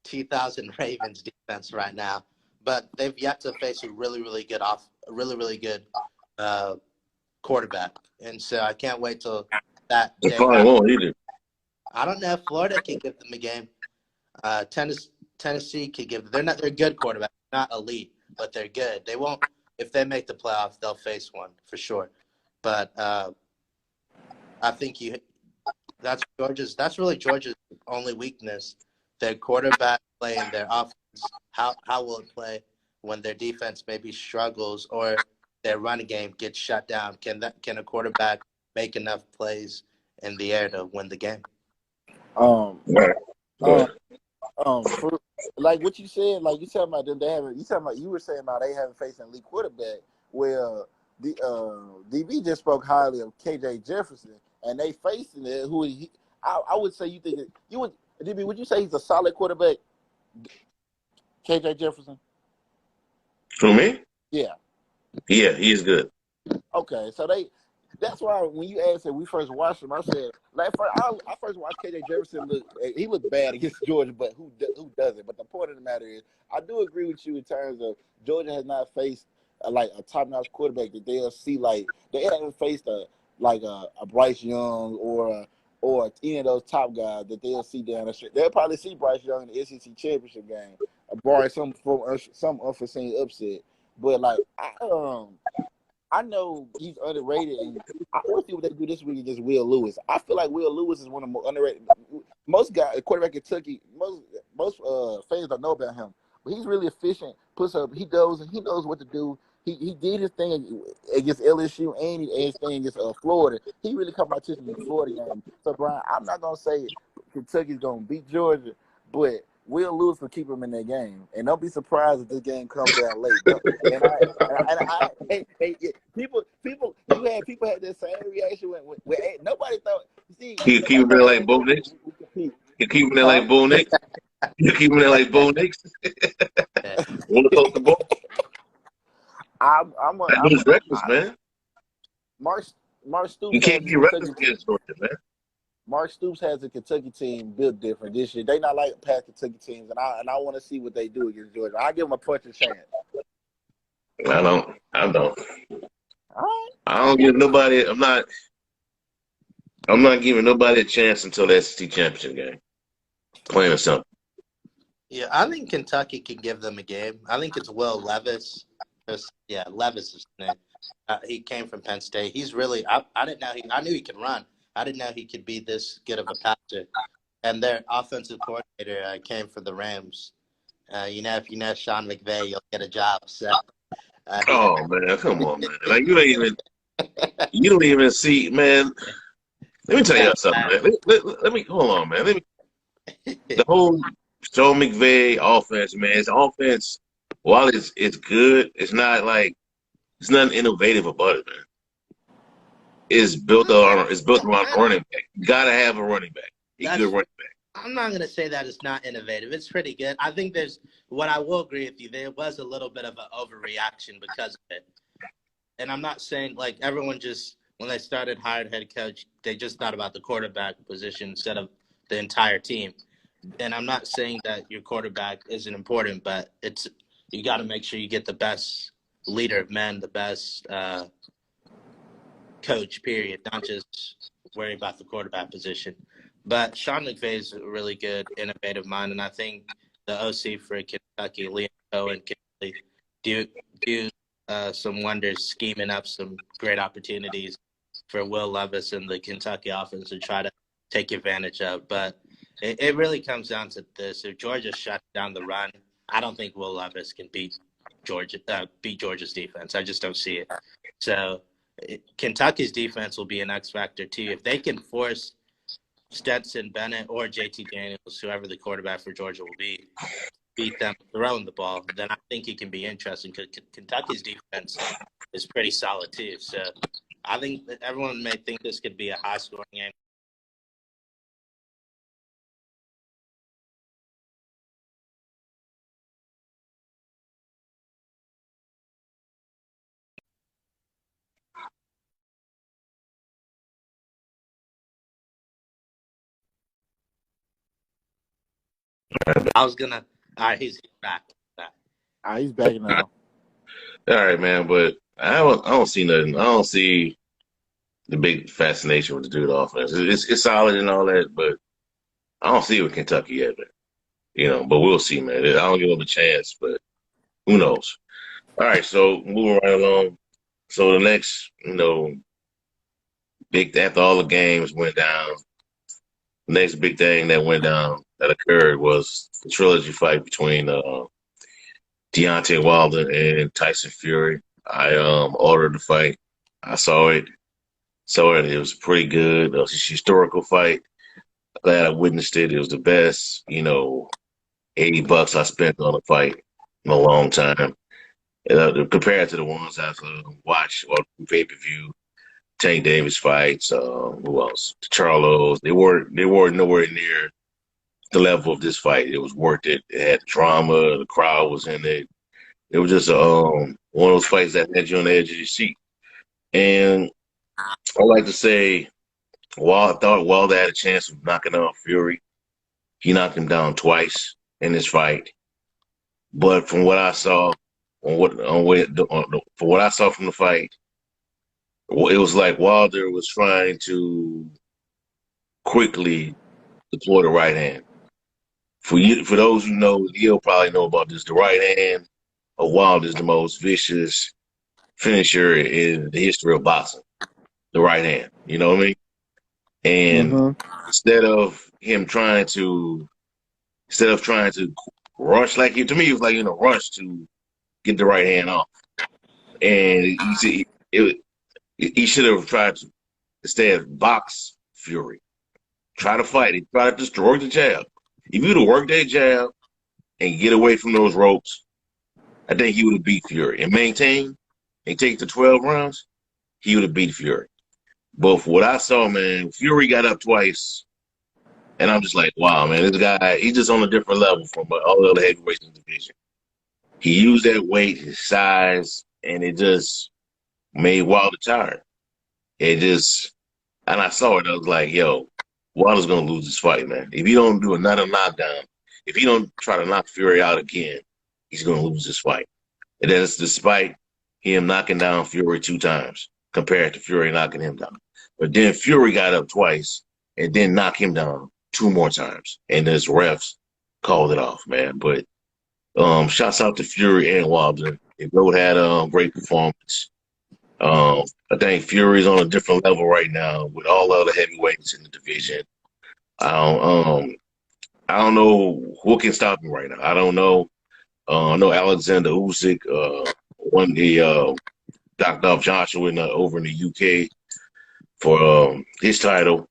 2000 Ravens defense right now, but they've yet to face a really, really good uh, quarterback. And so I can't wait till that They day probably happens. won't either. I don't know if Florida can give them a game. Tennessee could give. They're good quarterbacks, not elite, but they're good. They won't if they make the playoffs. They'll face one for sure. But I think that's really Georgia's only weakness. Their quarterback play and their offense. How will it play when their defense maybe struggles or their running game gets shut down? Can a quarterback make enough plays in the air to win the game? Um. All right. Go Um. ahead. For like what you said, like you talking about them, they haven't. You talking about you were saying about they haven't faced an elite quarterback. Well, the DB just spoke highly of KJ Jefferson, and they facing it. I would say you think you would DB. Would you say he's a solid quarterback, KJ Jefferson? For me? Yeah. Yeah, he's good. Okay, so that's why when you asked that we first watched him, I said like I first watched KJ Jefferson he looked bad against Georgia, but who doesn't? But the point of the matter is, I do agree with you in terms of Georgia has not faced like a top notch quarterback that they'll see like they haven't faced a Bryce Young or any of those top guys that they'll see down the street. They'll probably see Bryce Young in the SEC championship game, barring some unforeseen upset. But like I know he's underrated, and I want to see what they do this week against Will Lewis. I feel like Will Lewis is one of the more underrated. Most guys, quarterback in Kentucky, most fans don't know about him, but he's really efficient. Puts up, he knows what to do. He did his thing against LSU and his thing against Florida. He really caught my attention in the Florida game. So Brian, I'm not gonna say Kentucky's gonna beat Georgia, but Will Lewis will keep him in that game, and don't be surprised if this game comes down late. People, people had the same reaction when nobody thought. See, Keep nobody him in thought like Bo A&M Nix. would compete, You keep him in huh? like Bo Nix. You keep him in like Bo Nix. Roller coaster ball. I'm, I'm, a, That I'm, dude's reckless, I, man. Mark, Mark You Stoops has can't the be reckless Kentucky. against Georgia, man. Mark Stoops has the Kentucky team built different this year. They not like past Kentucky teams, and I want to see what they do against Georgia. I give them a punch and chance. I don't. I don't. All right. I don't give nobody. I'm not. I'm not giving nobody a chance until the SEC championship game. Plain and simple. Yeah, I think Kentucky can give them a game. I think it's Will Levis. Yeah, Levis is his name. He came from Penn State. He's really. I didn't know I knew he could run. I didn't know he could be this good of a passer. And their offensive coordinator came from the Rams. If you know Sean McVay, you'll get a job. So, Oh man, come on, man. Like you don't even see, man. Let me tell you something, man. Let me hold on, man. The whole Joe McVay offense, man. His offense, while it's good, it's not like it's nothing innovative about it, man. It's built around running back. You gotta have a running back. A good that's running back. I'm not going to say that it's not innovative. It's pretty good. I think what I will agree with you, there was a little bit of an overreaction because of it. And I'm not saying like everyone just, when they started hired head coach, they just thought about the quarterback position instead of the entire team. and I'm not saying that your quarterback isn't important, but you got to make sure you get the best leader of men, the best coach, period, not just worry about the quarterback position. But Sean McVay is a really good, innovative mind, and I think the OC for Kentucky, Liam Cohen, can really do some wonders, scheming up some great opportunities for Will Levis and the Kentucky offense to try to take advantage of. But it really comes down to this: if Georgia shuts down the run, I don't think Will Levis can beat Georgia's defense. I just don't see it. So Kentucky's defense will be an X factor too. If they can force Stetson Bennett or JT Daniels, whoever the quarterback for Georgia will be, beat them throwing the ball, then I think it can be interesting because Kentucky's defense is pretty solid too. So I think that everyone may think this could be a high-scoring game. I was gonna. All right, he's back. He's back now. All right, man. But I don't see nothing. I don't see the big fascination with the dude offense. It's solid and all that, but I don't see it with Kentucky yet, man. But we'll see, man. I don't give them a chance, but who knows? All right, so moving right along. So the next, big after all the games went down, the next big thing that went down that occurred was the trilogy fight between Deontay Wilder and Tyson Fury. I ordered the fight. I saw it. It was pretty good. It was a historical fight. Glad I witnessed it. It was the best, $80 I spent on a fight in a long time. Compared to the ones I've watched on pay-per-view, Tank Davis fights, who else? The Charlos. They weren't nowhere near the level of this fight. It was worth it. It had drama. The crowd was in it. It was just one of those fights that had you on the edge of your seat. And I like to say, while I thought Wilder had a chance of knocking out Fury, he knocked him down twice in this fight. But from what I saw, from what I saw from the fight, it was like Wilder was trying to quickly deploy the right hand. For those who know, you'll probably know about this. The right hand of Wilder is the most vicious finisher in the history of boxing. The right hand, you know what I mean? And instead of trying to rush to me, it was like rush to get the right hand off. And he should have tried to instead box Fury. Try to fight it. Try to destroy the jab. If you'd have worked that jab and get away from those ropes, I think he would have beat Fury. And maintain and take the 12 rounds, he would have beat Fury. But for what I saw, man, Fury got up twice. And I'm just like, wow, man, this guy, he's just on a different level from all the other heavyweights in the division. He used that weight, his size, and it just made Wilder tired. And I saw it, I was like, yo, Wilder's going to lose this fight, man. If he don't do another knockdown, if he don't try to knock Fury out again, he's going to lose this fight. And that's despite him knocking down Fury 2 times compared to Fury knocking him down. But then Fury got up twice and then knocked him down 2 more times. And his refs called it off, man. But shouts out to Fury and Wilder. They both had a great performance. I think Fury's on a different level right now with all the other heavyweights in the division. I don't know who can stop him right now. I don't know. I know Alexander Usyk won the knocked off Joshua over in the UK for his title,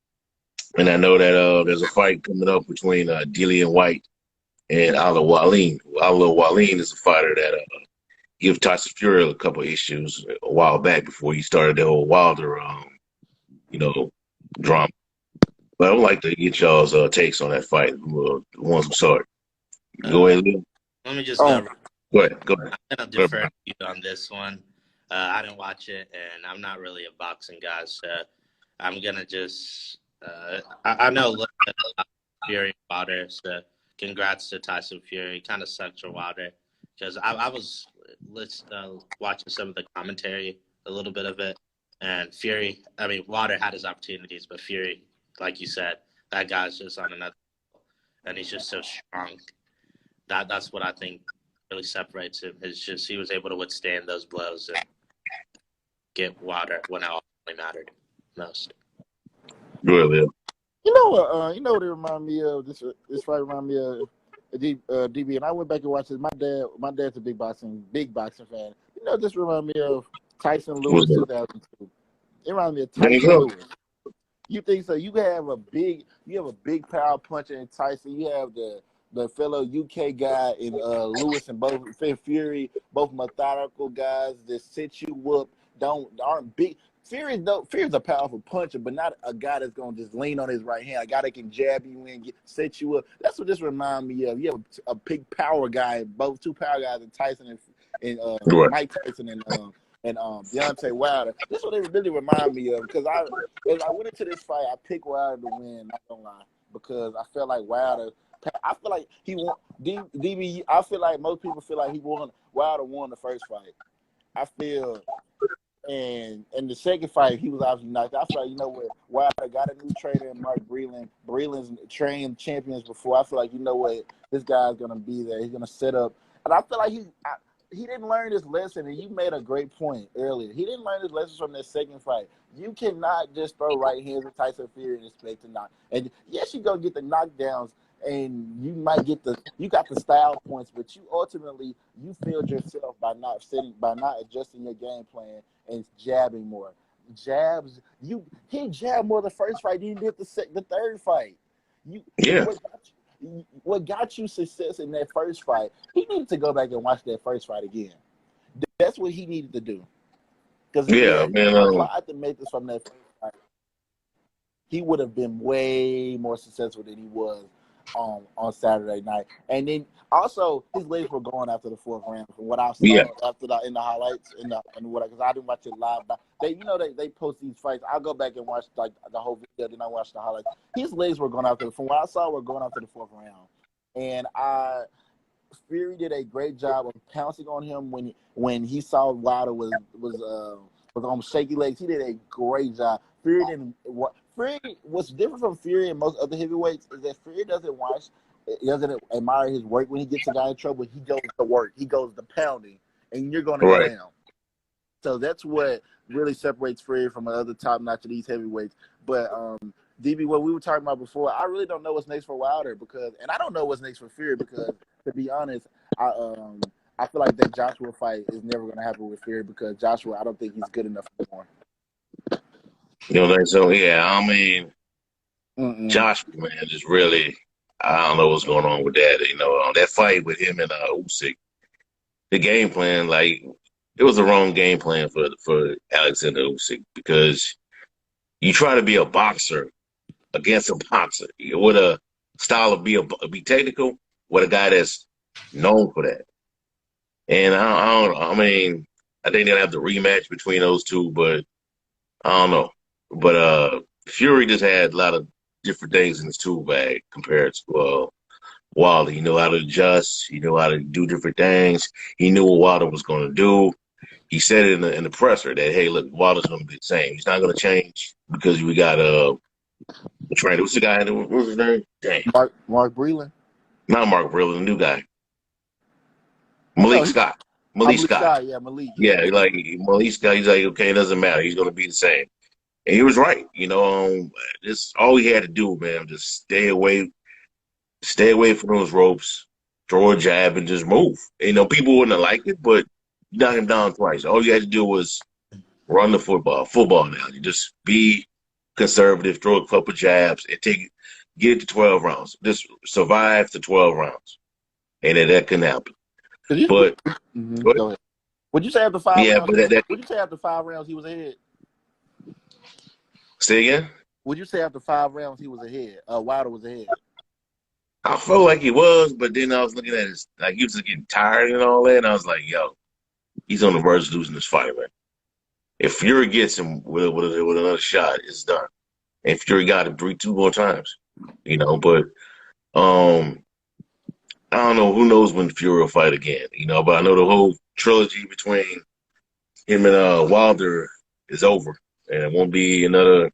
and I know that there's a fight coming up between Dillian White and Ala Wallin. Ala Wallin is a fighter that give Tyson Fury a couple of issues a while back before he started the whole Wilder, drama. But I would like to get y'all's takes on that fight, the ones who saw it. Go ahead, Lou. Let me just Go ahead. I'm going to defer to you on this one. I didn't watch it, and I'm not really a boxing guy, so I'm going to just I know a little bit about Fury and Wilder. So congrats to Tyson Fury. Kind of sucked for Wilder because I was watching some of the commentary, a little bit of it, and Wilder had his opportunities, but Fury, like you said, that guy's just on another level, and he's just so strong. That's what I think really separates him. Is just he was able to withstand those blows and get Wilder when it ultimately mattered most. Really. You know what? You know what it remind me of? This fight remind me of DB. And I went back and watched it. My dad's a big boxing fan. You know, this remind me of Tyson Lewis 2002. It reminds me of Tyson Lewis. You think so? You have a big power puncher in Tyson. You have the fellow UK guy in Lewis and both Fury, both methodical guys that set you up. Aren't big. Fury's a powerful puncher, but not a guy that's gonna just lean on his right hand. A guy that can jab you in, set you up. That's what this reminds me of. You have a big power guy, both two power guys in Tyson and Mike Tyson and Deontay Wilder. This is what it really remind me of, because as I went into this fight, I picked Wilder to win. Not gonna lie, because I felt like Wilder. I feel like he won. DB. I feel like most people feel like Wilder won the first fight. I feel. And in the second fight, he was obviously knocked out. I feel like, you know what, Wilder got a new trainer in Mark Breland. Breland's trained champions before. I feel like, you know what, this guy's going to be there. He's going to set up. And I feel like he didn't learn his lesson, and you made a great point earlier. He didn't learn his lesson from that second fight. You cannot just throw right hands at Tyson Fury and expect to knock. And yes, you're going to get the knockdowns, and you might get you got the style points, but you ultimately, you failed yourself by not adjusting your game plan and jabbing more. He jabbed more the first fight than he did the third fight. What got you success in that first fight, he needed to go back and watch that first fight again. That's what he needed to do. Because applied the methods from that first fight, he would have been way more successful than he was on Saturday night. And then also his legs were going after the fourth round from what I saw in the highlights because I didn't watch it live. But they post these fights. I'll go back and watch like the whole video, then I watch the highlights. His legs were going after from what I saw were going after the fourth round. And Fury did a great job of pouncing on him when he saw Wilder was on shaky legs. He did a great job. Fury what's different from Fury and most other heavyweights is that Fury doesn't admire his work when he gets a guy in trouble. He goes to work. He goes to pounding, and you're going to go down. So that's what really separates Fury from the other top-notch of these heavyweights. But, DB, what we were talking about before, I really don't know what's next for Wilder and I don't know what's next for Fury because, to be honest, I feel like that Joshua fight is never going to happen with Fury because Joshua, I don't think he's good enough anymore. You know, so yeah, I mean, Joshua, man, just really, I don't know what's going on with that. You know, that fight with him and Usyk, the game plan, like, it was the wrong game plan for Alexander Usyk because you try to be a boxer against a boxer with a style of be technical with a guy that's known for that. And I mean, I think they'll have the rematch between those two, but I don't know. But Fury just had a lot of different things in his tool bag compared to Wilder. He knew how to adjust. He knew how to do different things. He knew what Wilder was going to do. He said it in the presser that, hey, look, Wilder's going to be the same. He's not going to change because we got the trainer. What's the guy? What was his name? Dang. Mark Breland. Not Mark Breland, the new guy. Malik Scott. Malik Scott. Yeah, Malik. Yeah, like Malik Scott. He's like, okay, it doesn't matter. He's going to be the same. And he was right. You know, this all he had to do, man, just stay away from those ropes, throw a jab, and just move. You know, people wouldn't have liked it, but you knocked him down twice. All you had to do was run the football now. You just be conservative, throw a couple jabs, and get it to 12 rounds. Just survive to 12 rounds. And that couldn't happen. But go ahead. Would you say after 5 rounds? Yeah, but would you say after 5 rounds he was ahead? Say again? Would you say after 5 rounds he was ahead? Wilder was ahead. I felt like he was, but then I was looking at his, like, he was getting tired and all that, and I was like, yo, he's on the verge of losing this fight, man. If Fury gets him with another shot, it's done. And Fury got him 2 more times, you know. But Um, I don't know. Who knows when Fury will fight again? But I know the whole trilogy between him and Wilder is over, and it won't be another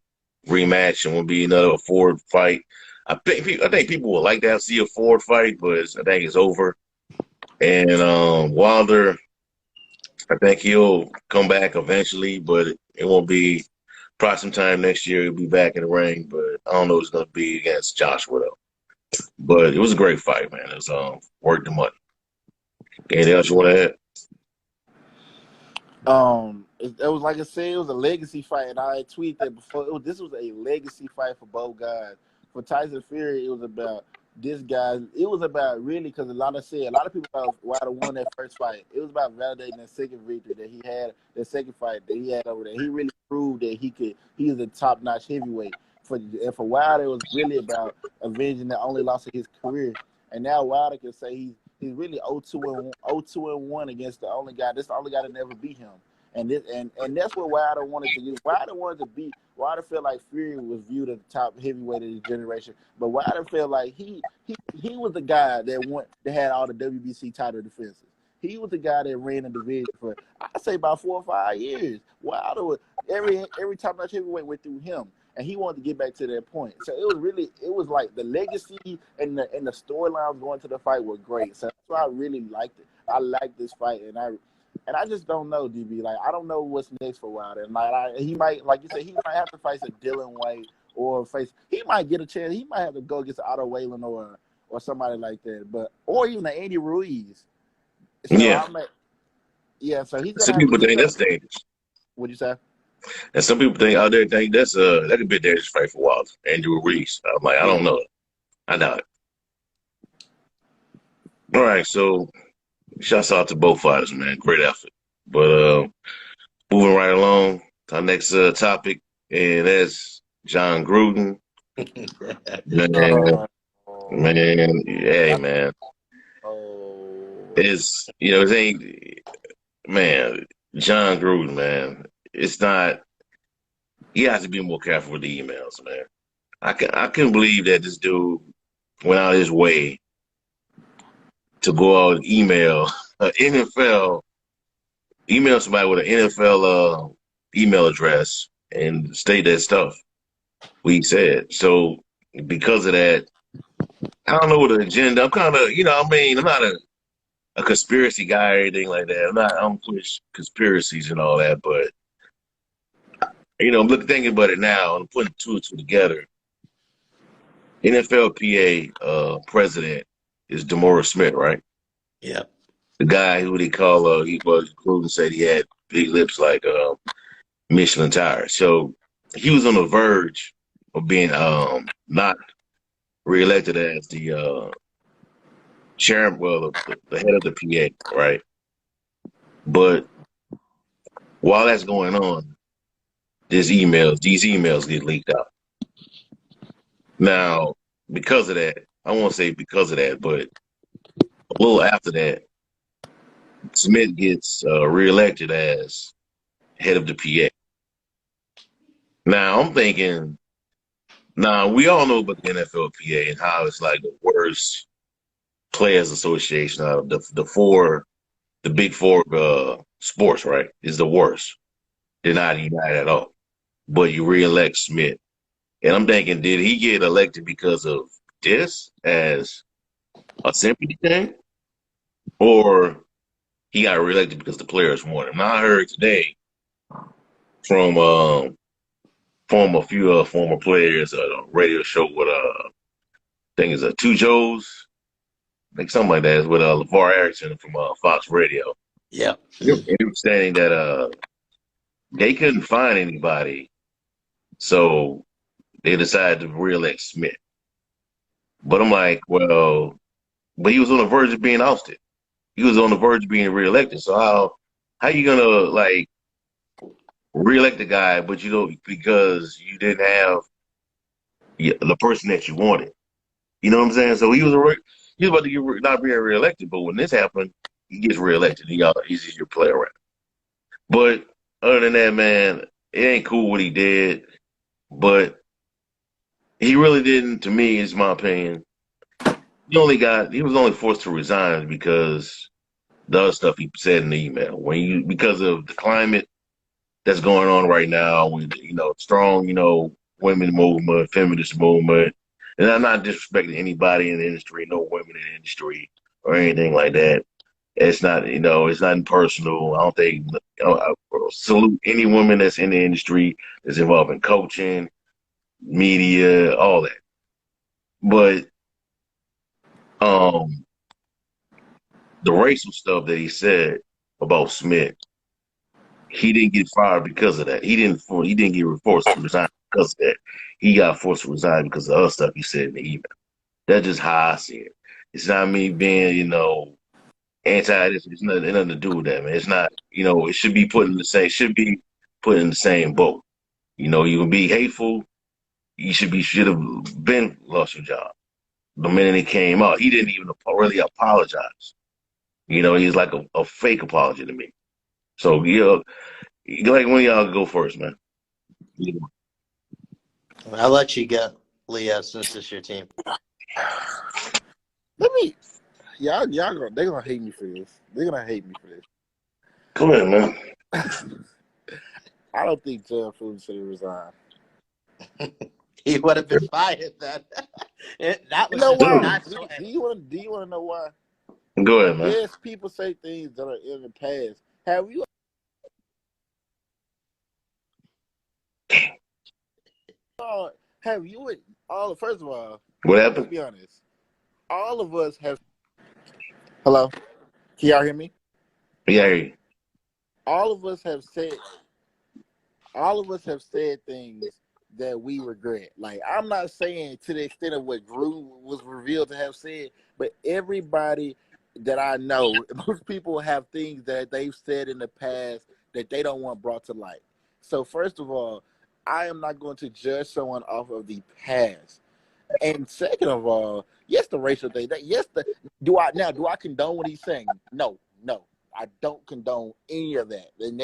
rematch. It won't be another Ford fight. I think people would like to see a Ford fight, but I think it's over. And Wilder, I think he'll come back eventually, but it won't be probably sometime next year. He'll be back in the ring, but I don't know if it's going to be against Joshua though. But it was a great fight, man. It was worth the money. Anything else you want to add? It was like I said, it was a legacy fight, and I had tweeted that before. This was a legacy fight for both guys. For Tyson Fury, it was about this guy. It was about really because a lot of people thought Wilder won that first fight. It was about validating that second victory that he had, that second fight that he had over there. He really proved that he was a top notch heavyweight. For Wilder, it was really about avenging the only loss of his career. And now Wilder can say he's really 0-2-1 against the only guy. This is the only guy that never beat him. And that's what Wilder wanted to do. Wilder felt like Fury was viewed as the top heavyweight of his generation. But Wilder felt like he was the guy that had all the WBC title defenses. He was the guy that ran the division for I'd say about 4 or 5 years. Wilder was every top notch heavyweight went through him. And he wanted to get back to that point. So it was like the legacy and the storylines going to the fight were great. So that's why I really liked it. I liked this fight, and I just don't know, DB. Like I don't know what's next for Wilder. And he might, like you said, he might have to face a Dylan White he might get a chance. He might have to go against Otto Whalen or somebody like that. Or even an Andy Ruiz. So Yeah. So he's gonna Some have people to. think that's dangerous. What'd you say? And some people think out there think that could be a dangerous fight for Wilder. Andrew Reese. I'm like, I don't know. I doubt it. All right, so shouts out to both fighters, man. Great effort. But moving right along to our next topic, and that's John Gruden. Man, Oh, man, hey man. oh. It ain't man, John Gruden, man. It's not he has to be more careful with the emails, man. I couldn't believe that this dude went out of his way to go out and email somebody with an NFL email address and state that stuff we said. So because of that, I don't know what the agenda. I'm kind of, I'm not a conspiracy guy or anything like that. I don't push conspiracies and all that, but I'm thinking about it now and putting two and two together. NFLPA president is DeMaurice Smith, right? Yeah. The guy who they call Gruden said he had big lips like Michelin tires. So he was on the verge of being not reelected as the chairman, well, the head of the PA, right? But while that's going on, these emails get leaked out. Now, because of that, I won't say because of that, but a little after that, Smith gets reelected as head of the PA. Now, I'm thinking, we all know about the NFLPA and how it's like the worst players association out of the big four sports, right? Is the worst. They're not united at all. But you reelect Smith. And I'm thinking, did he get elected because of this as a sympathy thing? Or he got reelected because the players wanted him? Now I heard today from a few former players at a radio show with I think it's Two Joes, I think something like that, is with LeVar Erickson from Fox Radio. Yeah. They were saying that they couldn't find anybody, so they decided to reelect Smith. But I'm like, well, but he was on the verge of being ousted. He was on the verge of being reelected. So how you gonna like reelect the guy, but because you didn't have the person that you wanted? You know what I'm saying? So he was about to not being reelected, but when this happened, he gets reelected. He's just your player around. But other than that, man, it ain't cool what he did. But he really didn't, to me, is my opinion. He was only forced to resign because the other stuff he said in the email. Because of the climate that's going on right now with, strong, women movement, feminist movement. And I'm not disrespecting anybody in the industry, no women in the industry or anything like that. It's not, it's nothing personal. I don't think, I salute any woman that's in the industry that's involved in coaching, media, all that. But um, the racial stuff that he said about Smith, he didn't get fired because of that. He didn't get forced to resign because of that. He got forced to resign because of other stuff he said in the email. That's just how I see it. It's not me being, anti this. It's nothing to do with that, man. It's not, it should be put in the same boat. You can be hateful. You should have been lost your job. The minute it came out, he didn't even really apologize. He's like a fake apology to me. So, like when y'all go first, man. I'll let you go, Leo, since it's your team. Let me. They're gonna hate me for this. They're gonna hate me for this. Come here, man. I don't think Jeff Food should resign. He would have been fired then. That was You know why? not Do so. you want to know why? Go ahead, man. Yes, people say things that are in the past. Have you? Have you? First of all, What let's happened? be honest. All of us have. Hello, can y'all hear me? Yeah, I hear you. All of us have said. All of us have said things that we regret. Like, I'm not saying to the extent of what Gruden was revealed to have said, but everybody that I know, most people have things that they've said in the past that they don't want brought to light. So first of all, I am not going to judge someone off of the past. And second of all, yes, the racial thing. Do I condone what he's saying? No, I don't condone any of that. And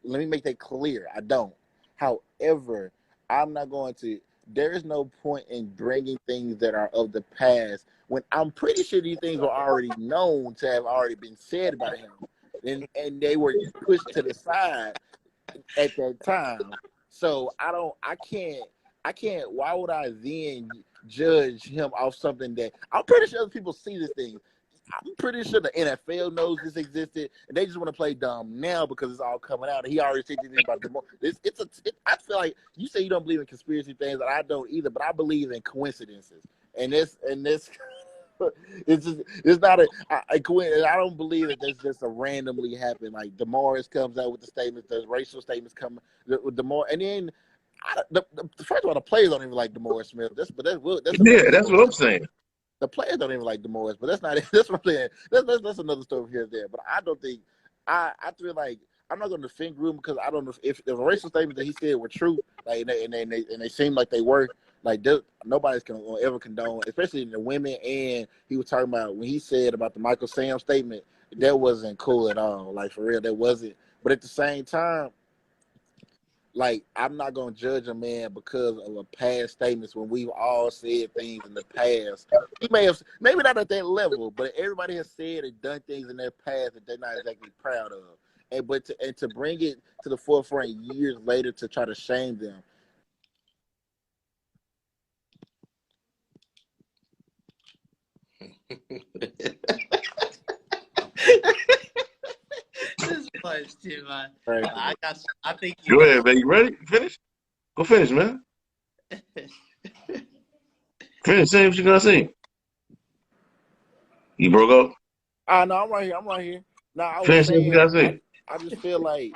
let me make that clear. I don't. However, I'm not going to. There is no point in bringing things that are of the past when I'm pretty sure these things were already known to have already been said by him, and they were pushed to the side at that time. So I can't. Why would I then judge him off something that I'm pretty sure other people see this thing? I'm pretty sure the NFL knows this existed, and they just want to play dumb now because it's all coming out. And he already said anything about the. I feel like you say you don't believe in conspiracy things, and I don't either. But I believe in coincidences, and this. It's not a coincidence. I don't believe that that's just a randomly happen. Like Demarcus comes out with the statements, the racial statements come with Demar, and then first of all, the players don't even like Demarcus Smith. That's Yeah, another that's story. what I'm saying. The players don't even like Demarcus, but that's not it. That's what I'm saying. That's another story here and there. But I don't think I feel like I'm not going to defend Gruden because I don't know if the racial statements that he said were true, like and they seem like they were. Like nobody's gonna ever condone, especially the women. And he was talking about when he said about the Michael Sam statement, that wasn't cool at all. Like for real, that wasn't. But at the same time, like I'm not gonna judge a man because of a past statements when we've all said things in the past. He may have maybe not at that level, but everybody has said and done things in their past that they're not exactly proud of. And to bring it to the forefront years later to try to shame them. This was too much. Right. I think you Go got. ahead, man. You ready? Finish? Go finish, man. Finish. Say what you gonna say. You broke up? No, I'm right here. I'm right here. Now I was Finish what you saying gotta say. I just feel like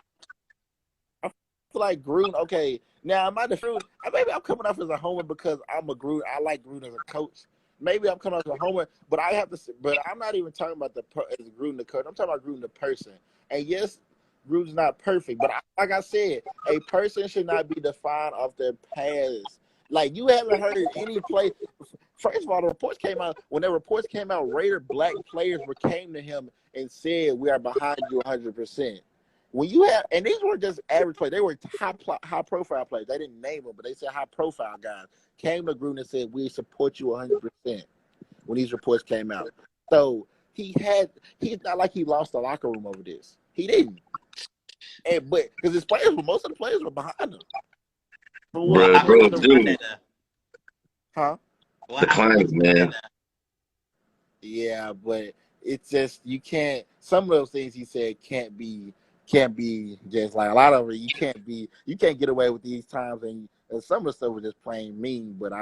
Gruden. Okay, now am I the fruit? Maybe I'm coming off as a homer because I'm a Gruden. I like Gruden as a coach. Maybe I'm coming off as a homer, but I have to. But I'm not even talking about as Gruden the coach. I'm talking about Gruden the person. And yes, Gruden's not perfect, but like I said, a person should not be defined off their past. Like you haven't heard any play. First of all, the reports came out. When the reports came out, Raider black players came to him and said, "We are behind you 100%." When you have, and these weren't just average players, they were high profile players. They didn't name them, but they said high profile guys came to Gruden and said, "We support you 100%." when these reports came out. So he's not like he lost the locker room over this. He didn't. But because most of the players were behind him. Bro, dude, Huh? the clients, man. Yeah, but it's just you can't. Some of those things he said can't be just like a lot of it. You can't get away with these times, and some of the stuff was just plain mean. But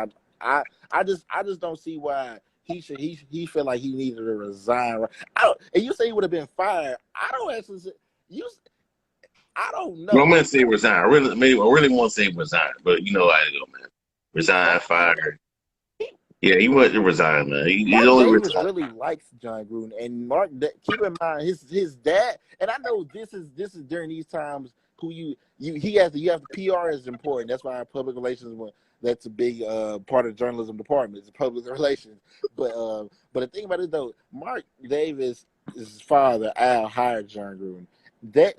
I just don't see why he felt like he needed to resign. And you say he would have been fired. I don't actually you. I don't know. I'm gonna say resign. I really want to say resign, but you know how it go, man. Resign, fire. Yeah, he wanted to resign, man. He's only Davis retired. really likes John Gruden, and keep in mind his dad. And I know this is during these times you have the PR is important. That's why public relations that's a big part of the journalism department. It's public relations. But the thing about it though, Mark Davis, his father Al hired John Gruden.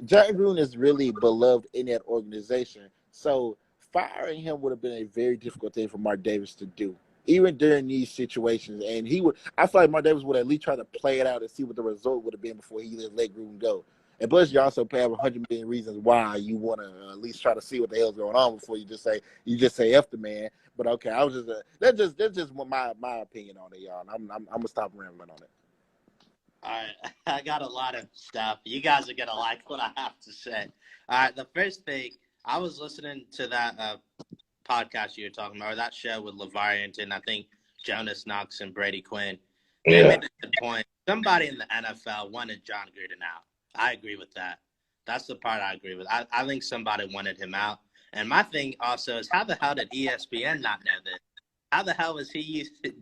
John Gruden is really beloved in that organization. So firing him would have been a very difficult thing for Mark Davis to do, even during these situations. And I feel like Mark Davis would at least try to play it out and see what the result would have been before he let Gruden go. And plus, you also have 100 million reasons why you want to at least try to see what the hell's going on before you just say F the man. But okay, I was just that's just my opinion on it, y'all. I'm gonna stop rambling on it. All right, I got a lot of stuff. You guys are gonna like what I have to say. All right, the first thing, I was listening to that podcast you were talking about, or that show with LeVar Arrington, I think Jonas Knox and Brady Quinn. They made a good point. Somebody in the NFL wanted John Gruden out. I agree with that. That's the part I agree with. I think somebody wanted him out. And my thing also is, how the hell did ESPN not know this? How the hell was he used to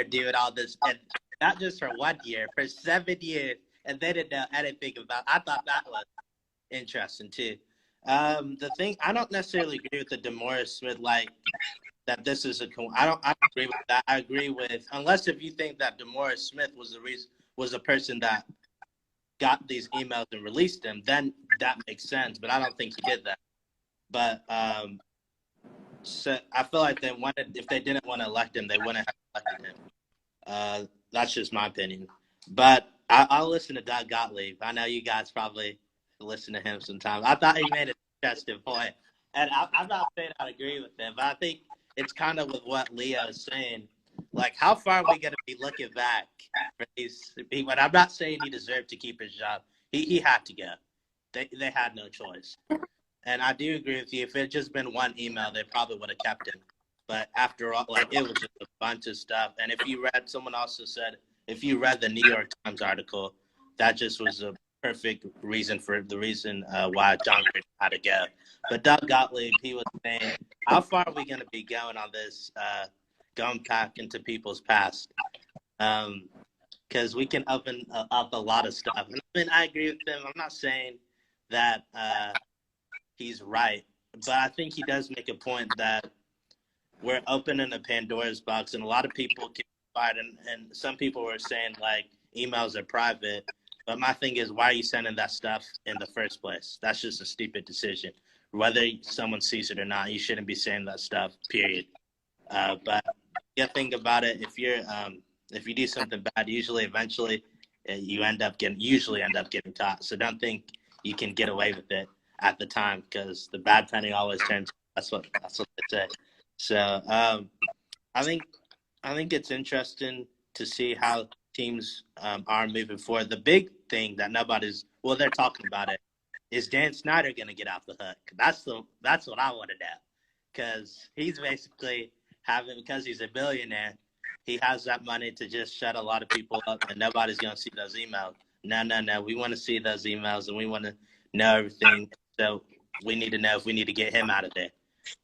doing all this? And not just for 1 year, for 7 years, and they didn't know anything about it. I thought that was interesting, too. The thing, I don't necessarily agree with the DeMaurice Smith, like, that this is I don't agree with that. I agree with, unless if you think that DeMaurice Smith was the person that got these emails and released them, then that makes sense. But I don't think he did that. But so I feel like if they didn't want to elect him, they wouldn't have elected him. That's just my opinion. But I'll listen to Doug Gottlieb. I know you guys probably listen to him sometimes. I thought he made an interesting point. And I'm not saying I agree with him, but I think it's kind of with what Leo is saying. Like, how far are we going to be looking back for these people? And I'm not saying he deserved to keep his job. He had to go. They had no choice. And I do agree with you. If it had just been one email, they probably would have kept him. But after all, like, it was just a bunch of stuff. And if you read, someone also said, if you read the New York Times article, that just was a perfect reason why John Gruden had to go. But Doug Gottlieb, he was saying, how far are we going to be going on this, going back into people's past? Because we can open up a lot of stuff. And I mean, I agree with him. I'm not saying that he's right, but I think he does make a point that we're opening a Pandora's box, and a lot of people get fired. And some people were saying, like, emails are private. But my thing is, why are you sending that stuff in the first place? That's just a stupid decision. Whether someone sees it or not, you shouldn't be saying that stuff, period. But the thing about it, if you do something bad, eventually, you end up getting caught. So don't think you can get away with it at the time, because the bad penny always turns. That's what they say. So I think it's interesting to see how teams are moving forward. The big thing that they're talking about it, is Dan Snyder going to get off the hook? That's what I want to know, because he's basically because he's a billionaire, he has that money to just shut a lot of people up, and nobody's going to see those emails. No. We want to see those emails, and we want to know everything. So we need to know if we need to get him out of there.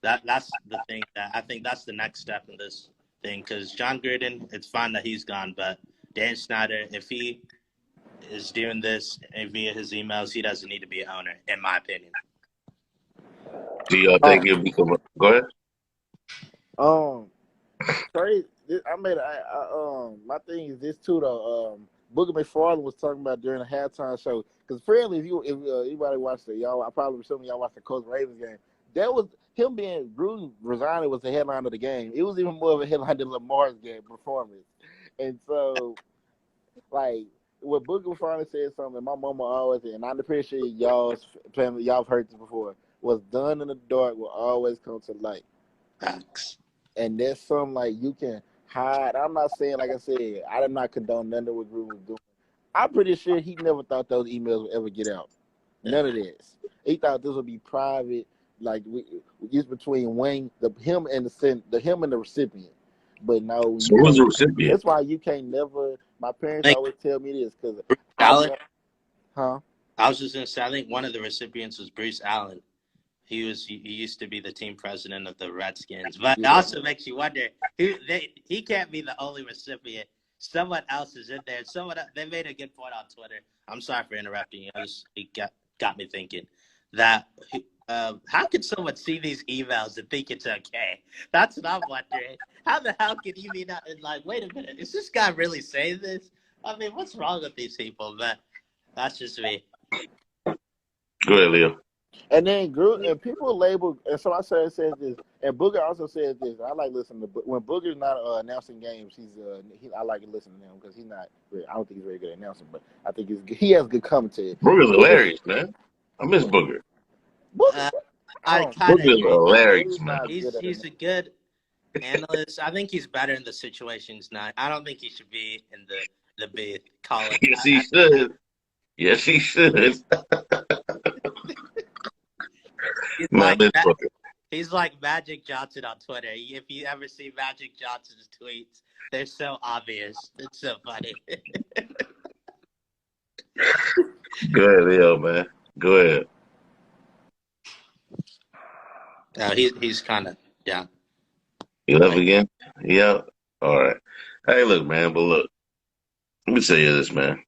That's the thing that I think that's the next step in this thing, because John Gruden, it's fine that he's gone, but Dan Snyder, if he is doing this via his emails, he doesn't need to be an owner, in my opinion. Do y'all think he'll be? Go ahead. Sorry, my thing is this too though. Booger McFarland was talking about during the halftime show, because apparently if anybody watched it, y'all, I probably some of y'all watched the Colts Ravens game. That was him being Gruden resigning was the headline of the game. It was even more of a headline than Lamar's game performance. And so, like, when Booker finally said something, my mama always said, and I'm pretty sure y'all's family, y'all have heard this before, what's done in the dark will always come to light. Facts. And there's some, like, you can hide. I'm not saying, like I said, I did not condone none of what Drew was doing. I'm pretty sure he never thought those emails would ever get out. None of this. He thought this would be private, like just between Wayne, him and the recipient. But no, So you who's the can't. recipient? That's why you can't never. My parents Like, always tell me this because Allen. huh? I was just gonna say, I think one of the recipients was Bruce Allen. He used to be the team president of the Redskins, but it Yeah. also makes you wonder he can't be the only recipient. Someone else is in there. They made a good point on Twitter. I'm sorry for interrupting you. It got me thinking that how could someone see these emails and think it's okay? That's what I'm wondering. How the hell can you be not like? Wait a minute, is this guy really saying this? I mean, what's wrong with these people? But that's just me. Go ahead, Leo. And then and people label, and so I says this, and Booger also says this. I like listening to when Booger's not announcing games. I like to listen to him because he's not. I don't think he's very good at announcing, but I think he has good commentary. Booger's Booger, hilarious, man. I miss Booger. Booger, I kind of Booger's agree. hilarious, Booger's man. not good at He's a good analyst. I think he's better in the situations now. I don't think he should be in the booth calling. Yes, he should. Yes, he should. He's Man, I like miss Booger. he's like Magic Johnson on Twitter. If you ever see Magic Johnson's tweets, they're so obvious. It's so funny. Go ahead, Leo, man. Go ahead. He's kind of yeah. You left again? Yeah. All right. Hey, look, man. But look, let me tell you this, man.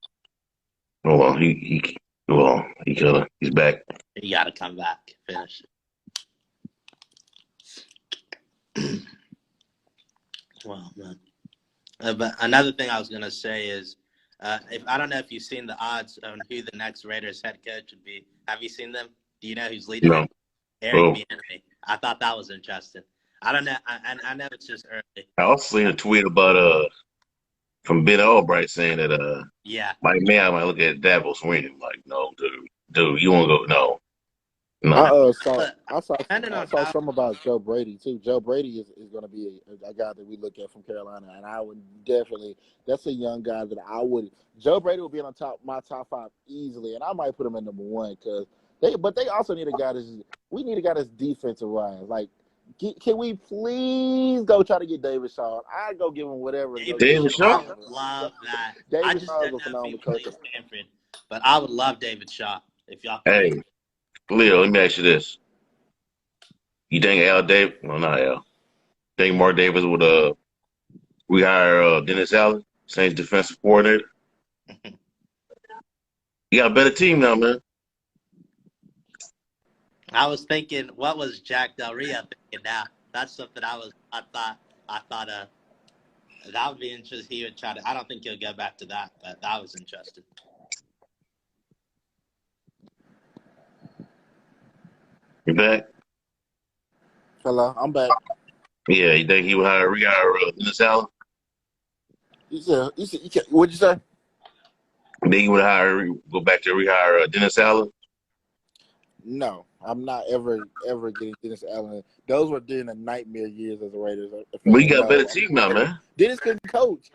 Hold on. Hold on. He's back. You got to come back. Finish. Well, man. But another thing I was gonna say is, if I don't know if you've seen the odds on who the next Raiders head coach would be. Have you seen them? Do you know who's leading No. them? Eric Oh. Bieniemy. I thought that was interesting. I don't know. I know it's just early. I also seen a tweet about from Ben Albright saying that Yeah. Mike Mayock might look at Davos winning. Like, no, dude, you want to go? No. I saw Depending on saw how something about Joe Brady too. Joe Brady is going to be a guy that we look at from Carolina, and I would definitely. That's a young guy that I would. Joe Brady will be on my top 5 easily, and I might put him at number 1 because they also need a guy we need a guy that's defensive wise. Like, can we please go try to get David Shaw? I'd go give him whatever. David Shaw? I would love that. David I just Shaw is don't a know if he phenomenal would play coach. Stanford, but I would love David Shaw if y'all could Hey, get him. Leo, let me ask you this. You think Al Davis? Well, not Al. Think Mark Davis would rehire Dennis Allen, Saints defensive coordinator? You got a better team now, man. I was thinking, what was Jack Del Rio thinking now? That's something I thought that would be interesting. He would try to. I don't think he'll go back to that, but that was interesting. You back? Hello, I'm back. Yeah, you think he would rehire Dennis Allen? You said what'd you say? Think he would go back to rehire Dennis Allen? No, I'm not ever getting Dennis Allen. Those were during the nightmare years as a Raiders. But you got a better team now, man. Dennis couldn't coach.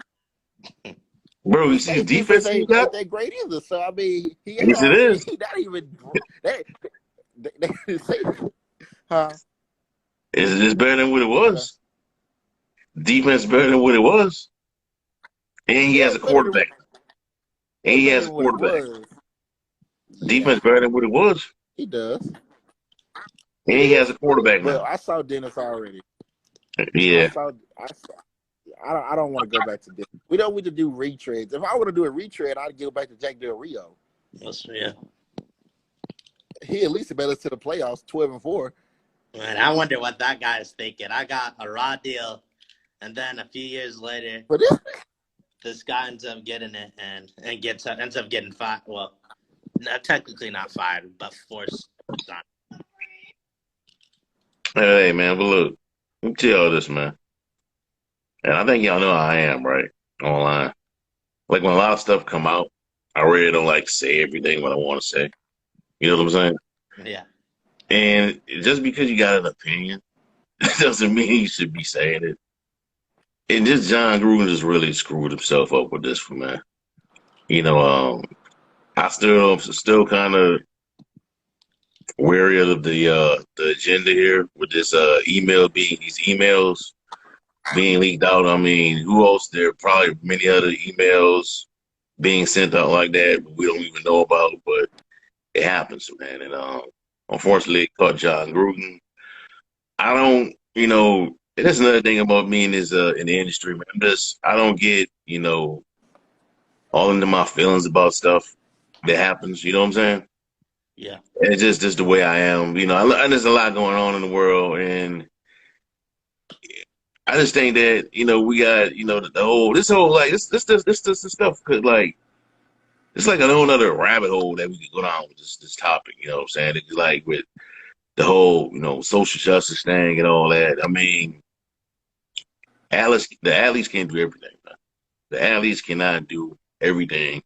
Bro, you see his defense he got? Ain't that great either. So I mean, Yes, it is. He not even. They say, huh? It's better than what it was. Defense better than what it was. And he has a quarterback. Defense better than what it was. He does. And he has a quarterback Well, now. I saw Dennis already. Yeah. I don't want to go back to Dennis. We don't need to do retreads. If I want to do a retread, I'd go back to Jack Del Rio. Yeah. He at least made us to the playoffs, 12-4. Man, I wonder what that guy is thinking. I got a raw deal, and then a few years later, But this guy ends up getting it and ends up getting fired. Well, technically not fired, but forced. Hey, man, but look, let me tell y'all this, man. And I think y'all know how I am, right? online. Like when a lot of stuff come out, I really don't like to say everything what I want to say. You know what I'm saying? Yeah. And just because you got an opinion doesn't mean you should be saying it. And just John Gruden just really screwed himself up with this one, man. You know, I still kind of wary of the agenda here with this these emails being leaked out. I mean, who else? There are probably many other emails being sent out like that we don't even know about, but it happens, man. And unfortunately, it caught John Gruden. I don't, and that's another thing about me in the industry, man. I don't get, all into my feelings about stuff that happens. You know what I'm saying? Yeah. And it's just the way I am. There's a lot going on in the world, and I just think that we got the whole this whole like this stuff could like it's like a whole other rabbit hole that we could go down with this topic. You know what I'm saying? It's like with the whole social justice thing and all that. I mean, the athletes can't do everything. Man. The athletes cannot do everything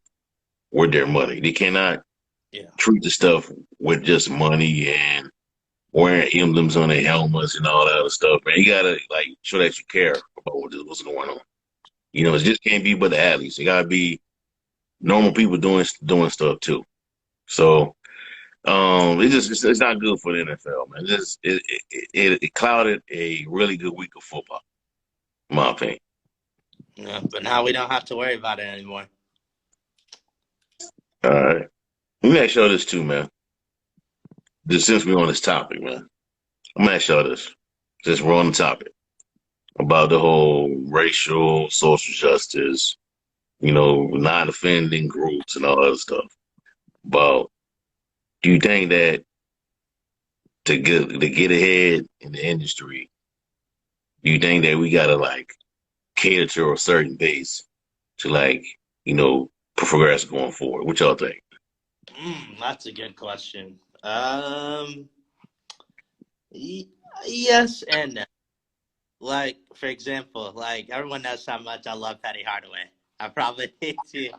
with their money. They cannot Yeah. treat the stuff with just money and wearing emblems on their helmets and all that other stuff. Man, you gotta like show that you care about what's going on. It just can't be but the athletes. It gotta be normal people doing stuff too. So it's not good for the NFL, man. It clouded a really good week of football, in my opinion. Yeah. But now we don't have to worry about it anymore. All right. Let me ask y'all this too, man. Just since we're on this topic, man. I'm gonna ask y'all this. Since we're on the topic about the whole racial, social justice, non-offending groups and all that stuff. But do you think that to get ahead in the industry, do you think that we gotta like cater to a certain base to like, progress going forward? What y'all think? That's a good question. Yes and no. Like, for example, like everyone knows how much I love Penny Hardaway. I probably need to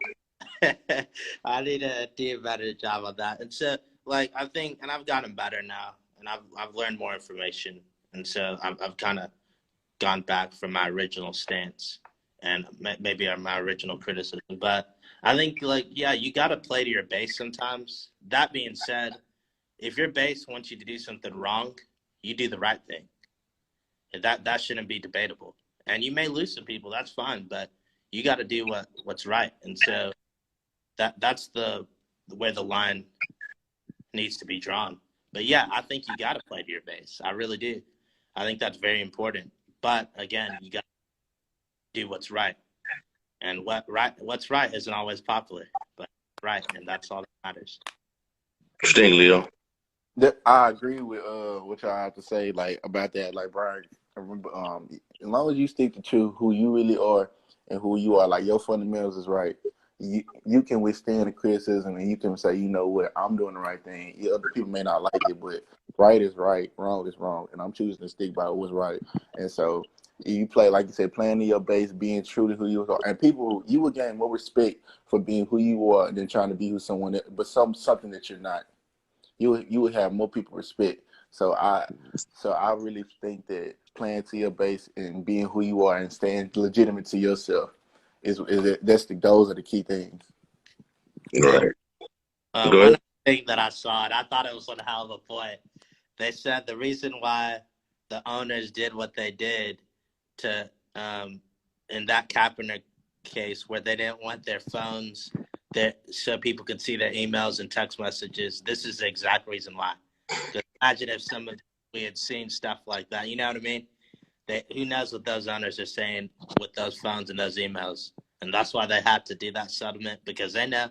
I need to do a better job on that. And so, like, I think, and I've gotten better now, and I've learned more information, and so I've kind of gone back from my original stance and maybe my original criticism. But I think, like, yeah, you got to play to your base sometimes. That being said, if your base wants you to do something wrong, you do the right thing. That shouldn't be debatable. And you may lose some people, that's fine, but you got to do what's right. And so that's the where the line needs to be drawn. But yeah, I think you got to play to your base. I really do. I think that's very important. But again, you got to do what's right. And what's right isn't always popular, but right, and that's all that matters. What you think, Leo? I agree with what y'all have to say like about that. Like Brian, I remember, as long as you stick to who you really are and who you are, like your fundamentals is right. You can withstand the criticism and you can say, you know what, I'm doing the right thing. Other people may not like it, but right is right, wrong is wrong, and I'm choosing to stick by what's right. And so you play, like you said, playing to your base, being true to who you are, and people you will gain more respect for being who you are than trying to be who someone that, but something that you're not. You would have more people respect. So I really think that playing to your base and being who you are and staying legitimate to yourself those are the key things. Go ahead. Go One ahead. thing that I saw, and I thought it was one hell of a point. They said the reason why the owners did what they did to in that Kaepernick case, where they didn't want their phones that so people could see their emails and text messages. This is the exact reason why. Just imagine if we had seen stuff like that. You know what I mean? Who knows what those owners are saying with those phones and those emails, and that's why they had to do that settlement, because they know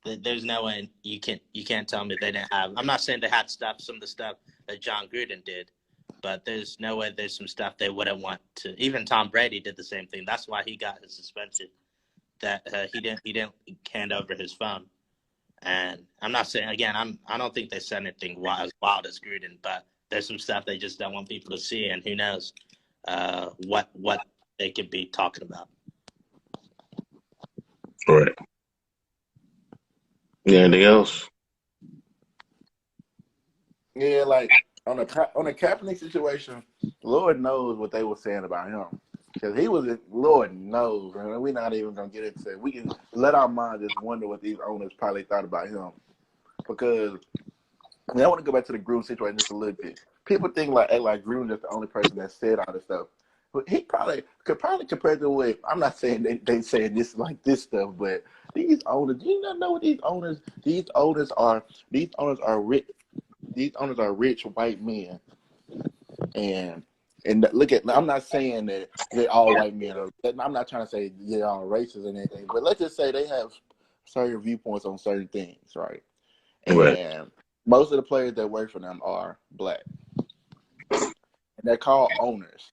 that there's no way you can't tell me they didn't have. I'm not saying they had some of the stuff that John Gruden did, but there's no way there's some stuff they wouldn't want to. Even Tom Brady did the same thing. That's why he got his suspension. That he didn't hand over his phone. And I'm not saying, again, I don't think they said anything as wild as Gruden, but there's some stuff they just don't want people to see, and who knows what they could be talking about. Right. Yeah, anything else? Yeah, like on the Kaepernick situation, Lord knows what they were saying about him. Because he was, Lord knows, and we're not even going to get into it. We can let our mind just wonder what these owners probably thought about him. Because I want to go back to the Gruden situation just a little bit. People think like Gruden is the only person that said all this stuff. But he could compare to what, I'm not saying they saying this like this stuff, but these owners, do you not know what these owners are rich. These owners are rich white men, and look at. I'm not saying that they all white men are. I'm not trying to say they're all racist and anything, but let's just say they have certain viewpoints on certain things, right? Right. And most of the players that work for them are black, and they're called owners.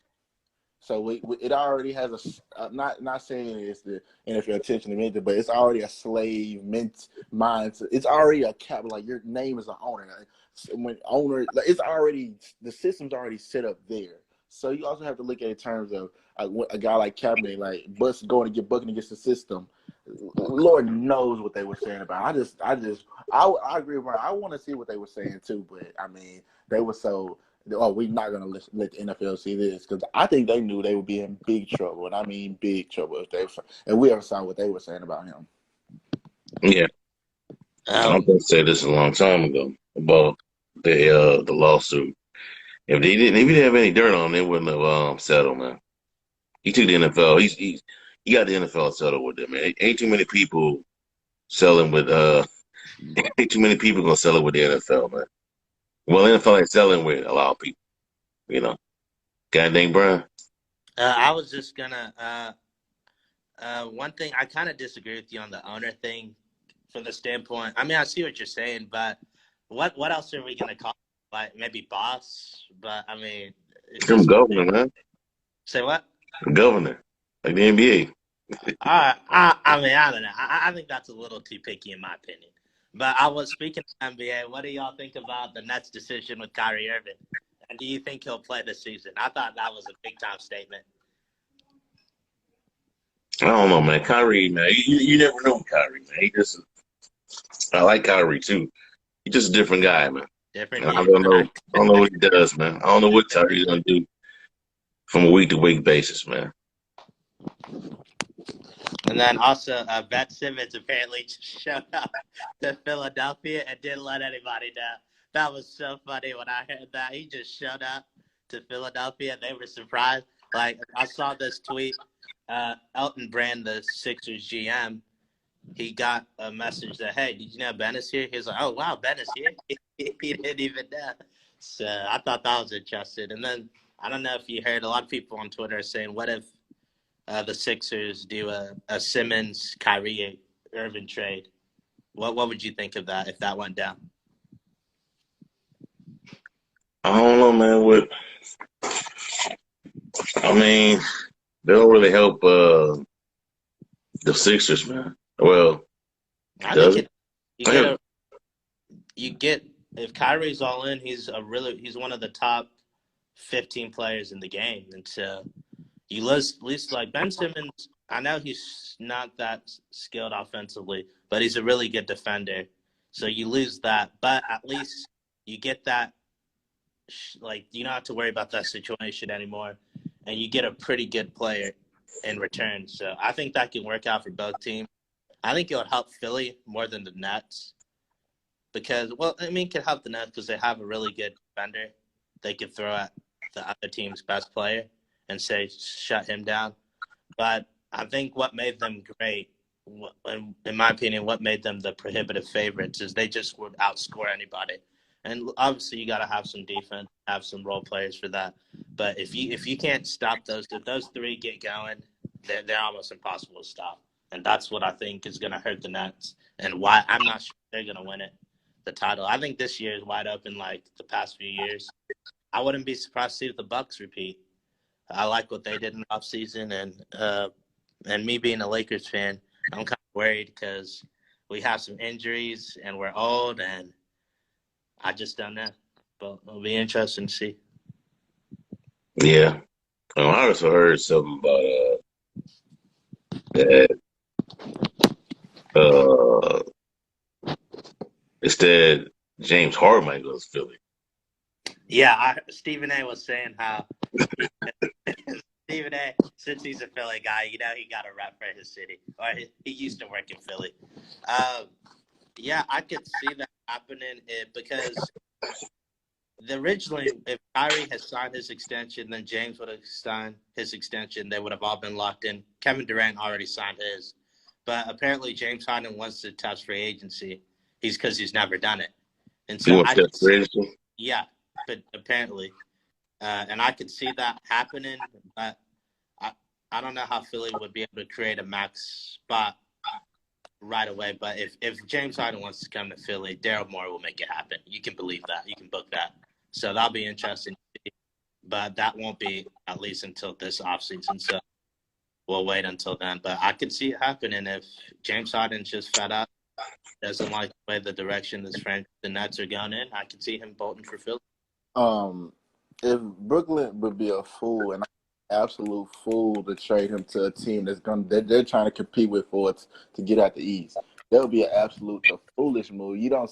So it already has not saying it's the NFL intention to mint it, but it's already a slave mind. It's already a cap. Like your name is an owner. When owner, it's already the system's already set up there. So you also have to look at it in terms of a guy like Kaepernick, like Bus going to get bucking against the system. Lord knows what they were saying about. I agree with her. I want to see what they were saying too, but I mean, they were so. Oh, we're not gonna let the NFL see this because I think they knew they would be in big trouble, and I mean big trouble if we ever saw what they were saying about him. Yeah. I'm going to say this a long time ago about the lawsuit. If he didn't have any dirt on him, they wouldn't have settled, man. He took the NFL. He got the NFL settled with them, man. Ain't too many people selling with ain't too many people gonna sell it with the NFL, man. Well, NFL ain't selling with a lot of people, you know. God dang, Brian. I was just gonna. One thing I kind of disagree with you on the owner thing, from the standpoint. I mean, I see what you're saying, but what else are we gonna call it? Like maybe boss? But I mean, it's Some just governor, man. say what? Governor, like the NBA. I mean, I don't know. I think that's a little too picky in my opinion. But I was speaking of NBA. What do y'all think about the Nets' decision with Kyrie Irving? And do you think he'll play this season? I thought that was a big time statement. I don't know, man. Kyrie, man. You never know Kyrie, man. I like Kyrie too. He's just a different guy, man. Different I year. don't know. I don't know what he does, man. I don't know what Kyrie's gonna do from a week to week basis, man. And then also, Ben Simmons apparently showed up to Philadelphia and didn't let anybody know. That was so funny when I heard that. He just showed up to Philadelphia and they were surprised. Like, I saw this tweet. Elton Brand, the Sixers GM, he got a message that, hey, did you know Ben is here? He was like, oh, wow, Ben is here? He didn't even know. So I thought that was interesting. And then I don't know if you heard, a lot of people on Twitter are saying, what if the Sixers do a Simmons, Kyrie, Irving trade? What would you think of that if that went down? I don't know, man. I mean, they don't really help the Sixers, man. Well, I does think it? you I get have, a you get if Kyrie's all in, he's one of the top 15 players in the game, and so you lose at least like Ben Simmons. I know he's not that skilled offensively, but he's a really good defender. So you lose that, but at least you get that. Like you don't have to worry about that situation anymore, and you get a pretty good player in return. So I think that can work out for both teams. I think it would help Philly more than the Nets because, well, I mean, it could help the Nets because they have a really good defender. They could throw at the other team's best player and say, shut him down. But I think what made them great, in my opinion, what made them the prohibitive favorites is they just would outscore anybody. And obviously, you got to have some defense, have some role players for that. But if you can't stop if those three get going, they're almost impossible to stop. And that's what I think is going to hurt the Nets. And why I'm not sure they're going to win it, the title. I think this year is wide open, like the past few years. I wouldn't be surprised to see if the Bucks repeat. I like what they did in the offseason, and me being a Lakers fan, I'm kind of worried because we have some injuries and we're old, and I just don't know. But it'll be interesting to see. yeah. I also heard something about that Uh, Instead, James Harden might go to Philly. Yeah, Stephen A. was saying how Stephen A., since he's a Philly guy, he got a rep for his city. Or he used to work in Philly. Yeah, I could see that happening because originally, if Kyrie had signed his extension, then James would have signed his extension. They would have all been locked in. Kevin Durant already signed his. But apparently, James Harden wants to touch free agency. Because he's never done it. And You so want to step yeah, but apparently. And I could see that happening, but I don't know how Philly would be able to create a max spot right away. But if James Harden wants to come to Philly, Daryl Morey will make it happen. You can believe that. You can book that. So that'll be interesting. But that won't be at least until this offseason. So we'll wait until then. But I could see it happening if James Harden's just fed up, doesn't like the way the direction the Nets are going in. I could see him bolting for Philly. If Brooklyn would be a fool, and an absolute fool to trade him to a team they're trying to compete with to get out the East. That would be an absolute foolish move. You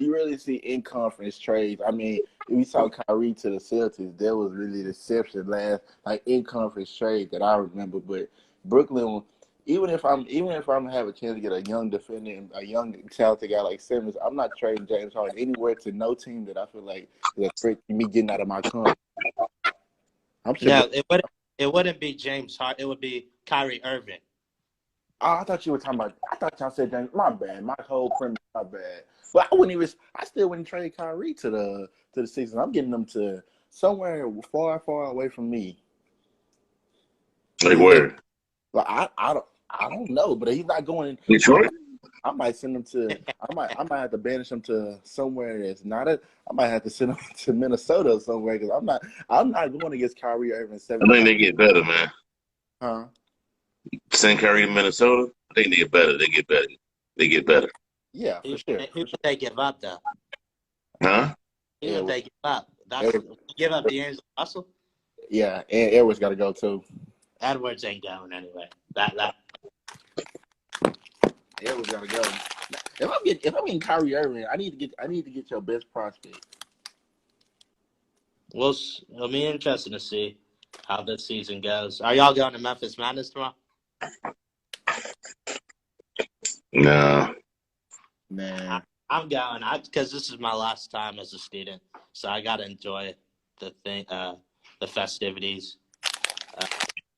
really see in conference trades. I mean, we saw Kyrie to the Celtics. That was really the exception last in conference trade that I remember. But Brooklyn, even if I'm gonna have a chance to get a young defender and a young talented guy like Simmons, I'm not trading James Harden anywhere to no team that I feel like is threatening me getting out of my comfort. I'm sure. No, it wouldn't be James Harden. It would be Kyrie Irving. Oh, I thought you were talking about. I thought y'all said James. My bad. My whole premise. My bad. But I still wouldn't trade Kyrie to the Sixers. I'm getting them to somewhere far, far away from me. Like where? Like I don't know, but he's not going. Detroit? I might send him to. I might have to banish him to somewhere that's not it. I might have to send him to Minnesota or somewhere because I'm not going against Kyrie Irving. I think they get better, man. Huh? Send Kyrie to Minnesota. I think they get better. They get better. They get better. Yeah, for sure. Who would they give up though? Huh? Who would they give up? Give up D'Angelo Russell. Yeah, and Edwards got to go too. Edwards ain't going anyway. That Edwards got to go. If I'm getting Kyrie Irving, I need to get your best prospect. It'll be interesting to see how this season goes. Are y'all going to Memphis Madness tomorrow? No. Nah. I'm going because this is my last time as a student, so I got to enjoy the festivities.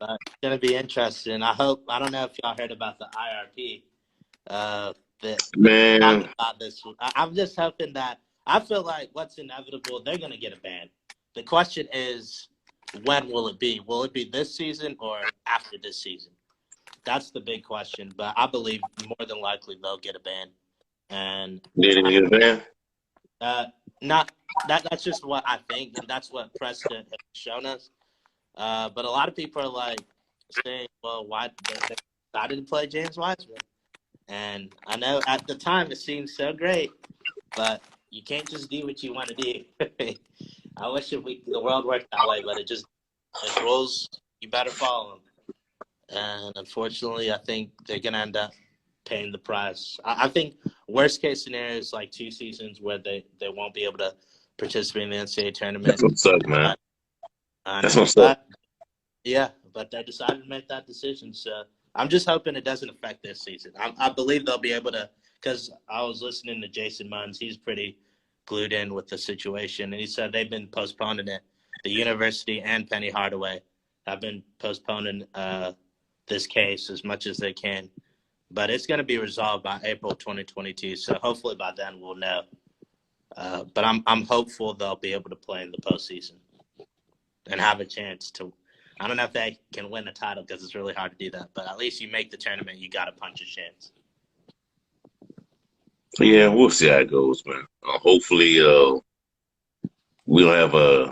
But it's gonna be interesting. I don't know if y'all heard about the IRP. Man. About this. I'm just hoping that I feel like what's inevitable, they're gonna get a ban. The question is, when will it be? Will it be this season or after this season? That's the big question. But I believe more than likely they'll get a ban. And Did they get a ban? That's just what I think, and that's what precedent has shown us. But a lot of people are like saying, well, why they decided to play James Wiseman? And I know at the time it seemed so great, but you can't just do what you want to do. I wish the world worked that way, but there's rules, you better follow them. And unfortunately, I think they're going to end up paying the price. I think worst case scenario is like 2 seasons where they won't be able to participate in the NCAA tournament. That's what sucks, man. That's what sucks. Yeah, but they decided to make that decision. So I'm just hoping it doesn't affect this season. I believe they'll be able to, because I was listening to Jason Munns. He's pretty glued in with the situation, and he said they've been postponing it. The university and Penny Hardaway have been postponing this case as much as they can. But it's going to be resolved by April 2022, so hopefully by then we'll know. But I'm hopeful they'll be able to play in the postseason and have a chance to. I don't know if they can win the title because it's really hard to do that, but at least you make the tournament, you got a punch a chance. Yeah, we'll see how it goes, man. Hopefully, we don't have a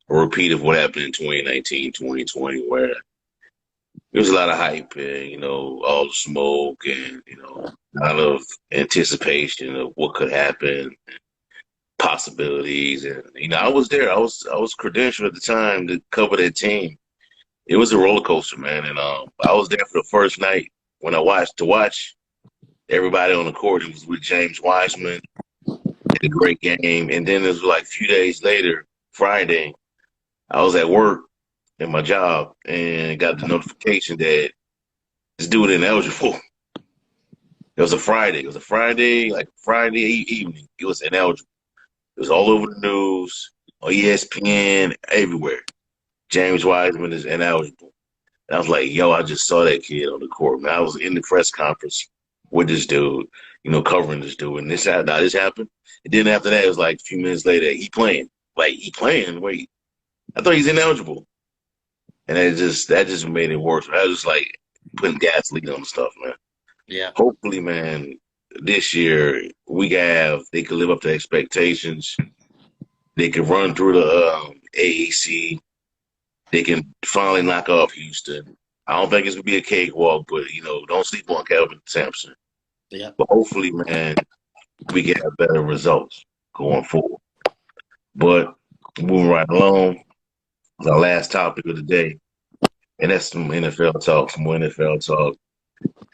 repeat of what happened in 2019, 2020, where there was a lot of hype and, all the smoke and, a lot of anticipation of what could happen, possibilities. And, I was there. I was credentialed at the time to cover that team. It was a roller coaster, man. And I was there for the first night when I watched. everybody on the court. It was with James Wiseman. Had a great game. And then it was like a few days later, Friday, I was at work at my job and got the notification that this dude ineligible. It was a Friday. It was a Friday, like Friday evening. It was ineligible. It was all over the news, on ESPN, everywhere. James Wiseman is ineligible. And I was like, yo, I just saw that kid on the court, man. I was in the press conference with this dude, covering this dude. And this happened. And then after that, it was like a few minutes later, he playing. Like, he playing? Wait. I thought he's ineligible. And that just made it worse. I was just like putting gasoline on the stuff, man. Yeah. Hopefully, man, this year they could live up to expectations. They can run through the AAC. They can finally knock off Houston. I don't think it's gonna be a cakewalk, but don't sleep on Kelvin Sampson. Yeah. But hopefully, man, we can have better results going forward. But moving right along, our last topic of the day, and that's some NFL talk, some more NFL talk.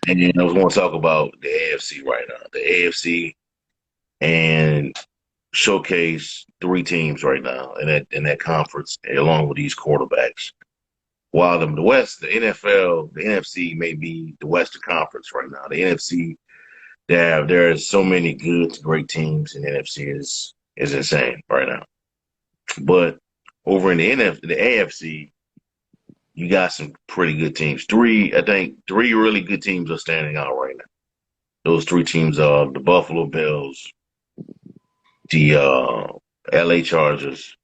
And I was going to talk about the AFC right now. The AFC and showcase 3 teams right now in that conference, along with these quarterbacks. While the West, the NFL, the NFC may be the Western Conference right now. The NFC, there are so many good, great teams in the NFC is insane right now. But over in the AFC, you got some pretty good teams. I think three really good teams are standing out right now. Those 3 teams are the Buffalo Bills, the LA Chargers,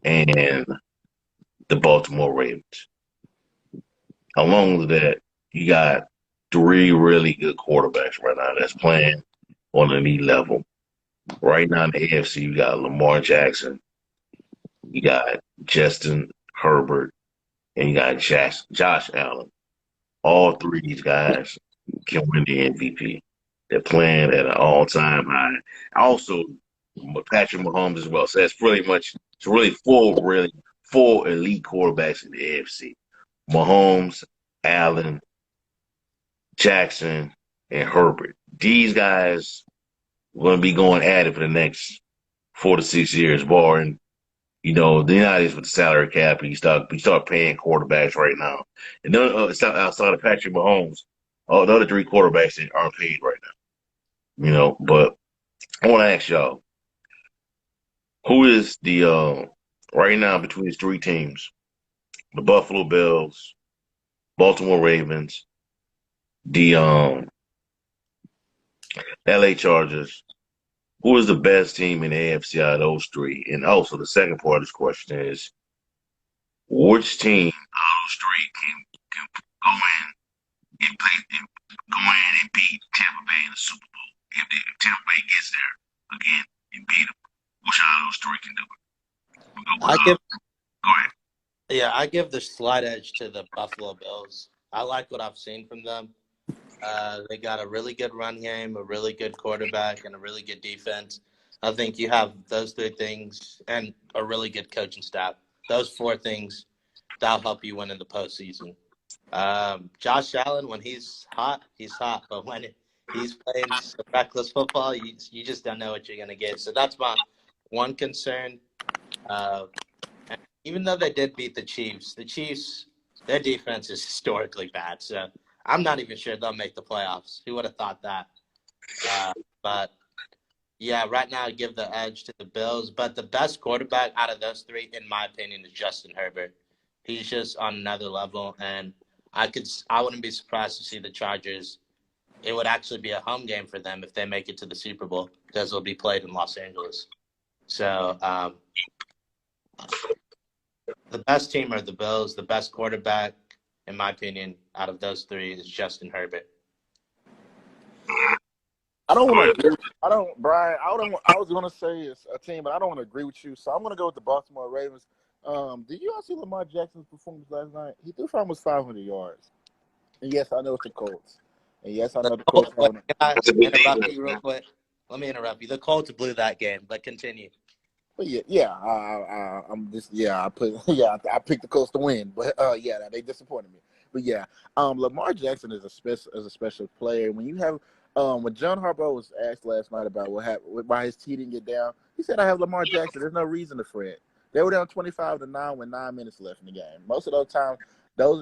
and the Baltimore Ravens. Along with that, you got 3 really good quarterbacks right now that's playing on an elite level. Right now in the AFC, you got Lamar Jackson, you got Justin Herbert, and you got Josh Allen. All 3 of these guys can win the MVP. They're playing at an all-time high. Also, Patrick Mahomes as well. So it's really 4 elite quarterbacks in the AFC. Mahomes, Allen, Jackson, and Herbert. These guys are going to be going at it for the next 4 to 6 years, barring the United States with the salary cap, and you start paying quarterbacks right now. And then outside of Patrick Mahomes, all the other 3 quarterbacks that aren't paid right now. But I want to ask y'all, who is the right now between these 3 teams, the Buffalo Bills, Baltimore Ravens, the LA Chargers, who is the best team in the AFC out of those 3? And also the second part of this question is, which team out of those 3 can go in and beat Tampa Bay in the Super Bowl? If Tampa Bay gets there again and beat them, which out of those 3 can do it? Go ahead. Yeah, I give the slight edge to the Buffalo Bills. I like what I've seen from them. They got a really good run game, a really good quarterback, and a really good defense. I think you have those 3 things and a really good coaching staff. Those 4 things, that'll help you win in the postseason. Josh Allen, when he's hot, he's hot. But when he's playing some reckless football, you just don't know what you're going to get. So that's my one concern. And even though they did beat the Chiefs, their defense is historically bad. So I'm not even sure they'll make the playoffs. Who would have thought that? But, yeah, right now I give the edge to the Bills. But the best quarterback out of those 3, in my opinion, is Justin Herbert. He's just on another level. And I wouldn't be surprised to see the Chargers. It would actually be a home game for them if they make it to the Super Bowl, because it'll be played in Los Angeles. So the best team are the Bills. The best quarterback, in my opinion, out of those 3 is Justin Herbert. I don't want to agree. Brian. I was going to say it's a team, but I don't want to agree with you. So I'm going to go with the Baltimore Ravens. Did you all see Lamar Jackson's performance last night? He threw for almost 500 yards. And yes, I know it's the Colts. And yes, I know the Colts. Can I interrupt you real quick? Let me interrupt you. The Colts blew that game, but continue. But I picked the Colts to win, but they disappointed me. But yeah, Lamar Jackson is a special player. When you have When John Harbaugh was asked last night about what happened, why his T didn't get down, he said, "I have Lamar Jackson. There's no reason to fret." They were down 25-9 with 9 minutes left in the game. Most of those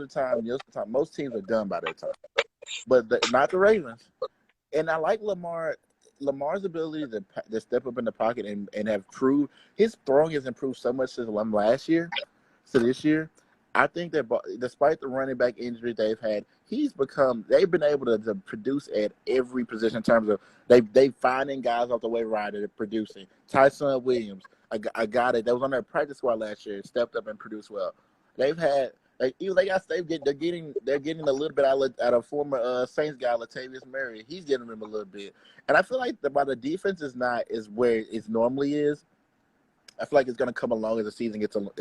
are times. Most teams are done by that time, but not the Ravens. And I like Lamar's ability to step up in the pocket and have proved his throwing has improved so much since last year to this year. I think that despite the running back injuries they've had, they've been able to produce at every position in terms of they finding guys off the waiver wire that are producing. Tyson Williams, a guy that was on their practice squad last year, stepped up and produced well. They've had they're getting a little bit out of former Saints guy Latavius Murray. He's getting them a little bit, and I feel like the defense is where it normally is. I feel like it's going to come along as the season gets and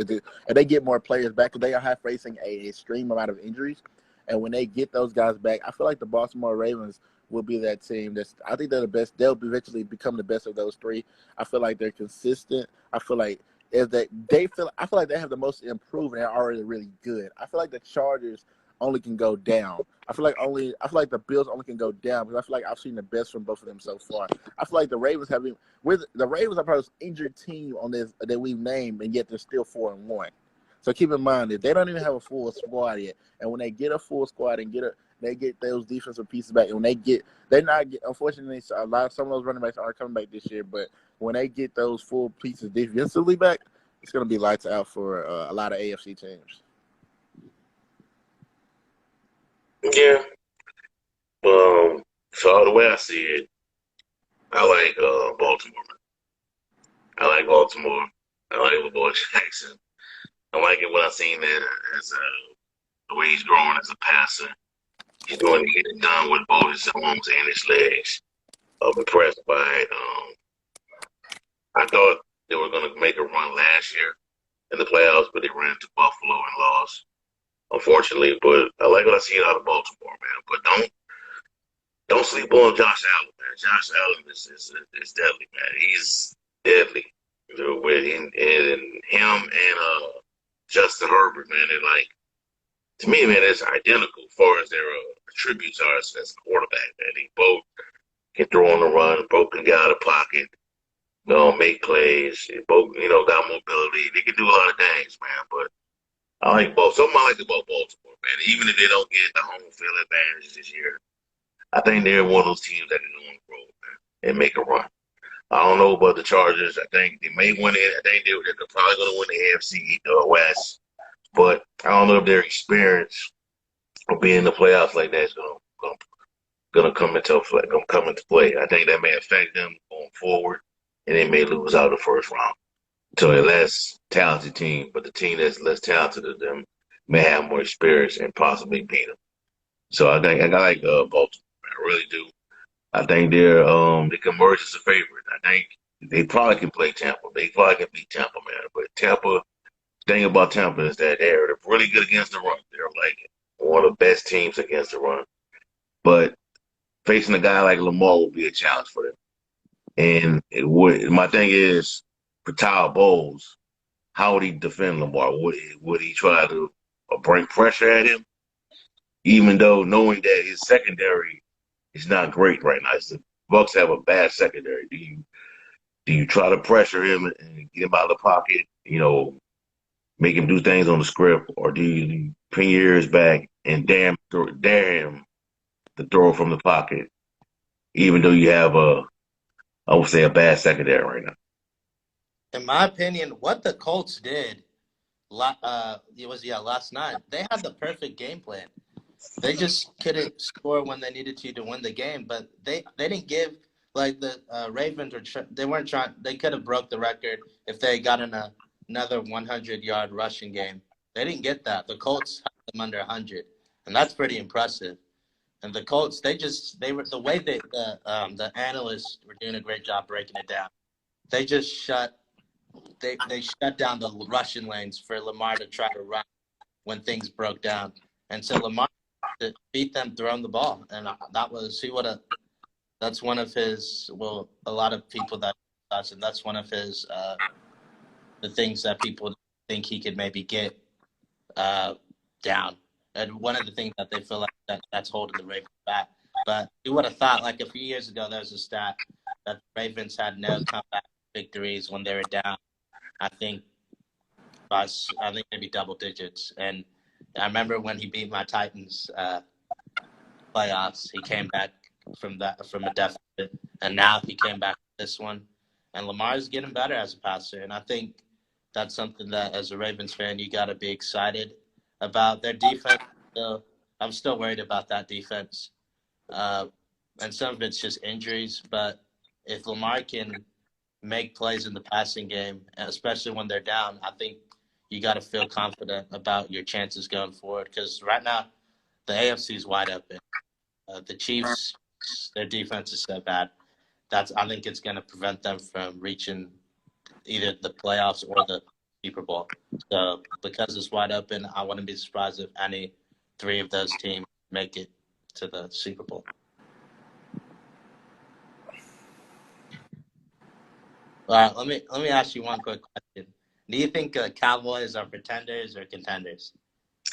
they get more players back because they are facing a extreme amount of injuries. And when they get those guys back, I feel like the Baltimore Ravens will be that team. I think they're the best. They'll eventually become the best of those three. I feel like they're consistent. I feel like I feel like they have the most improved and they're already really good. I feel like the Chargers only can go down. I feel like the Bills only can go down because I feel like I've seen the best from both of them so far. I feel like the Ravens are probably the most injured team on this that we've named, and yet they're still 4-1. So keep in mind that they don't even have a full squad yet, and when they get a full squad and they get those defensive pieces back, and when unfortunately some of those running backs aren't coming back this year, but when they get those full pieces defensively back, it's going to be lights out for a lot of AFC teams. Yeah. So the way I see it, I like Baltimore. I like Baltimore. I like Lamar Jackson. I like it when I seen that as the way he's growing as a passer. He's doing it done with both his arms and his legs. I'm impressed by it. I thought they were going to make a run last year in the playoffs, but they ran into Buffalo and lost, unfortunately. But I like what I see out of Baltimore, man. But don't sleep on Josh Allen, man. Josh Allen is deadly, man. He's deadly. With him and Justin Herbert, man, they're like, to me, man, it's identical as far as their attributes are as a quarterback, man. They both can throw on the run, both can get out of the pocket, make plays. They both, got mobility. They can do a lot of things, man. But I like both. Something I like about Baltimore, man. Even if they don't get the home field advantage this year, I think they're one of those teams that can go on the road, man, and make a run. I don't know about the Chargers. I think they may win it. I think they're probably going to win the AFC West. But I don't know if their experience of being in the playoffs like that is going to come into play. I think that may affect them going forward, and they may lose out the first round to a less talented team. But the team that's less talented than them may have more experience and possibly beat them. So I think I like Baltimore. I really do. I think they can emerge as a favorite. I think they probably can play Tampa. They probably can beat Tampa, man. But Tampa, the thing about Tampa is that they're really good against the run. They're like one of the best teams against the run. But facing a guy like Lamar will be a challenge for them. And my thing is, for Tyler Bowles, how would he defend Lamar? Would he try to bring pressure at him? Even though knowing that his secondary is not great right now. The Bucks have a bad secondary. Do you try to pressure him and get him out of the pocket, make him do things on the script, or do you pin your ears back and dare him to throw from the pocket, even though you have I would say a bad secondary right now? In my opinion, what the Colts did last night, they had the perfect game plan. They just couldn't score when they needed to win the game, but they didn't give like the Ravens they weren't trying. They could have broke the record if they got in another 100-yard rushing game. They didn't get that. The Colts had them under 100, and that's pretty impressive. And the Colts, they were the way the analysts were doing a great job breaking it down. They just shut down the rushing lanes for Lamar to try to run when things broke down, and so Lamar to beat them throwing the ball, and that's one of his. Well, a lot of people that's one of his the things that people think he could maybe get down, and one of the things that they feel like that's holding the Ravens back. But you would have thought, like a few years ago, there was a stat that the Ravens had no comeback victories when they were down. I think maybe double digits. And I remember when he beat my Titans playoffs, he came back from a deficit, and now he came back this one. And Lamar's getting better as a passer, and I think that's something that, as a Ravens fan, you got to be excited about. Their defense. I'm still worried about that defense, and some of it's just injuries. But if Lamar can make plays in the passing game, especially when they're down, I think you got to feel confident about your chances going forward. Because right now, the AFC is wide open. The Chiefs, their defense is so bad. I think it's going to prevent them from reaching either the playoffs or the Super Bowl. So because it's wide open, I wouldn't be surprised if any three of those teams make it to the Super Bowl. All right, let me ask you one quick question. Do you think Cowboys are pretenders or contenders?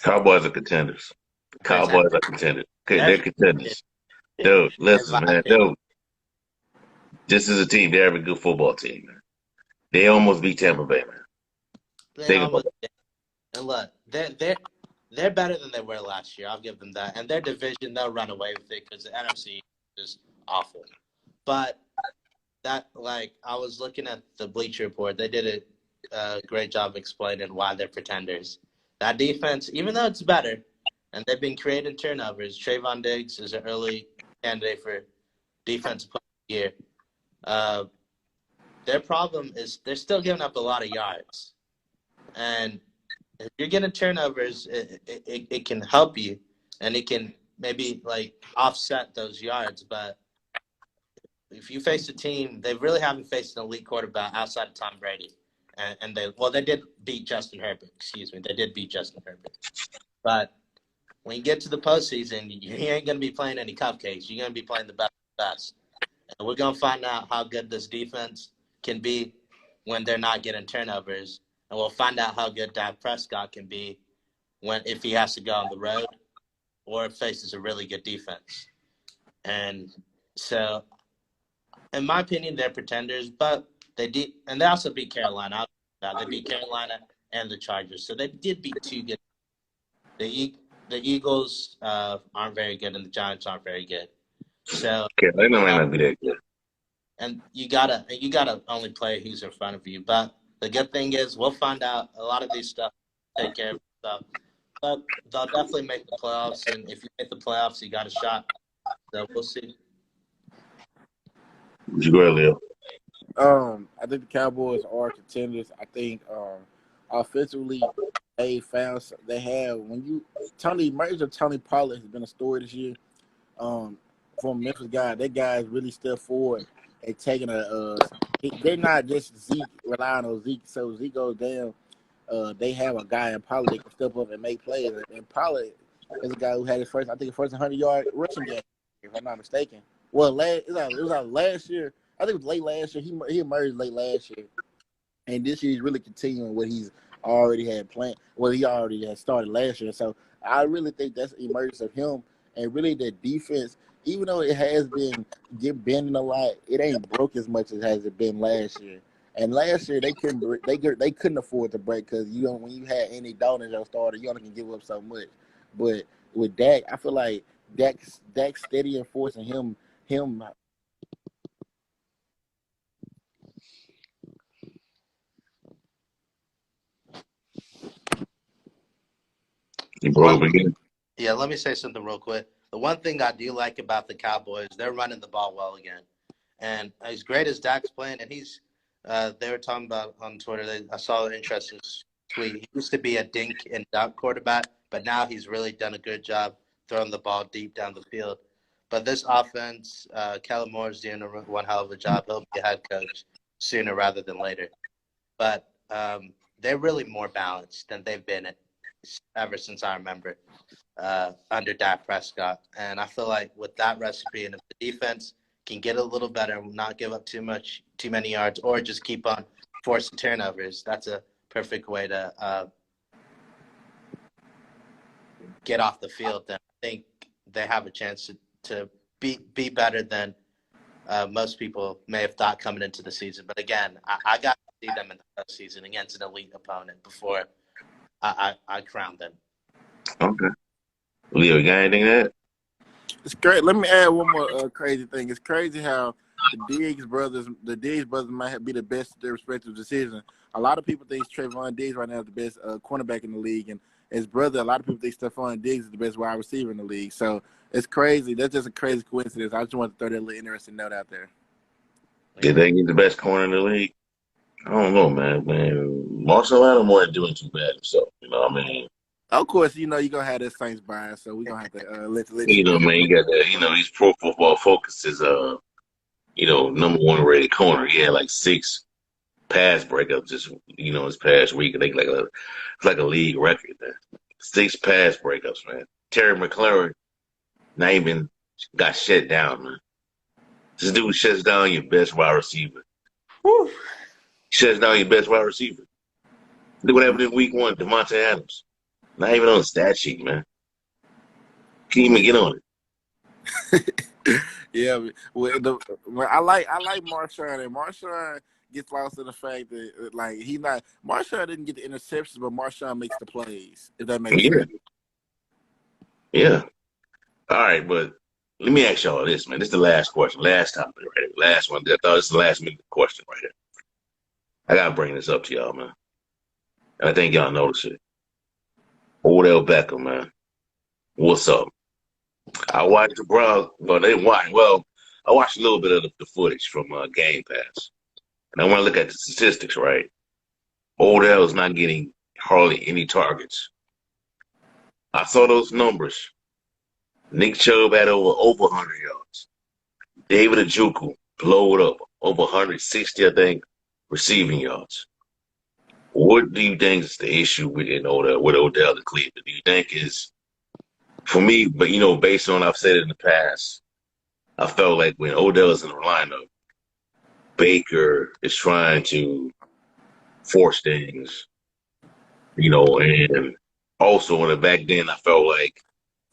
Cowboys are contenders. Cowboys are contenders. Okay, they're contenders. Dude, listen, man. Dude, this is a team. They're a good football team, man. They almost beat Tampa Bay, man. And look, they're better than they were last year. I'll give them that. And their division, they'll run away with it because the NFC is awful. But I was looking at the Bleacher Report. They did a great job explaining why they're pretenders. That defense, even though it's better, and they've been creating turnovers. Trayvon Diggs is an early candidate for defensive player of the year. Their problem is they're still giving up a lot of yards. And if you're getting turnovers, it can help you, and it can maybe offset those yards. But if you face a team, they really haven't faced an elite quarterback outside of Tom Brady. And they did beat Justin Herbert. Excuse me. They did beat Justin Herbert. But when you get to the postseason, you ain't going to be playing any cupcakes. You're going to be playing the best. And we're going to find out how good this defense can be when they're not getting turnovers. And we'll find out how good Dak Prescott can be if he has to go on the road or faces a really good defense. And so, in my opinion, they're pretenders, but they also beat Carolina. They beat Carolina and the Chargers. So they did beat two good. The Eagles aren't very good, and the Giants aren't very good. So Carolina might not be that good. And you gotta only play who's in front of you. But the good thing is we'll find out a lot of these stuff take care of itself. But they'll definitely make the playoffs, and if you make the playoffs, you got a shot. So we'll see. You go ahead, Leo. I think the Cowboys are contenders. I think offensively they have Tony Pollard has been a story this year. From Memphis guy, that guy's really stepped forward and taking they're not just Zeke relying on Zeke. So Zeke goes down, they have a guy in Pollard that can step up and make plays. And Pollard is a guy who had his first 100-yard rushing game, if I'm not mistaken. Well, it was last year. I think it was late last year. He emerged late last year, and this year he's really continuing what he's already had planned. Well, he already had started last year. So I really think that's the emergence of him, and really the defense. Even though it has been bending a lot, it ain't broke as much as it been last year. And last year they couldn't afford to break because when you had Andy Dalton as your starter, you only can give up so much. But with Dak, I feel like Dak's steady enforcing him. You broke up again. Yeah, let me say something real quick. The one thing I do like about the Cowboys, they're running the ball well again. And as great as Dak's playing, and they were talking about on Twitter, I saw an interesting tweet. He used to be a dink and dunk quarterback, but now he's really done a good job throwing the ball deep down the field. But this offense, Kellen Moore's doing one hell of a job. He'll be a head coach sooner rather than later. But they're really more balanced than they've been ever since I remember under Dak Prescott. And I feel like with that recipe, and if the defense can get a little better and not give up too many yards, or just keep on forcing turnovers, that's a perfect way to get off the field. Then I think they have a chance to be better than most people may have thought coming into the season. But again, I got to see them in the postseason against an elite opponent before I crown them. Okay. Leo, you got anything to add? It's great. Let me add one more crazy thing. It's crazy how the Diggs brothers might be the best at their respective decision. A lot of people think Trayvon Diggs right now is the best cornerback in the league, and his brother, a lot of people think Stephon Diggs is the best wide receiver in the league. So it's crazy. That's just a crazy coincidence. I just want to throw that little interesting note out there. Did they get the best corner in the league? I don't know, man. Marshall Lattimore ain't doing too bad himself. You know what I mean? Of course, you're gonna have that Saints bias, so we're gonna have to let You know, man, you got that. These Pro Football Focus is number one rated corner. He had like 6 pass breakups this past week. I think it's like a league record, man. 6 pass breakups, man. Terry McLaurin not even got shut down, man. This dude shuts down your best wide receiver. Whew. Shuts down your best wide receiver. Look what happened in week 1, Devontae Adams. Not even on the stat sheet, man. Can't even get on it. Yeah, I like Marshawn, and Marshawn gets lost in the fact that Marshawn didn't get the interceptions, but Marshawn makes the plays. If that makes sense. Yeah. All right, but let me ask y'all this, man. This is the last question, last topic, right here. Last one. I thought this is the last minute question right here. I gotta bring this up to y'all, man. And I think y'all notice it. Odell Beckham, man. What's up? I watched the Browns. I watched a little bit of the footage from Game Pass. And I want to look at the statistics, right? Odell is not getting hardly any targets. I saw those numbers. Nick Chubb had over 100 yards. David Njoku blowed up over 160, I think, receiving yards. What do you think is the issue with Odell in Cleveland? Do you think is for me? But based on I've said it in the past, I felt like when Odell is in the lineup, Baker is trying to force things, and also back then I felt like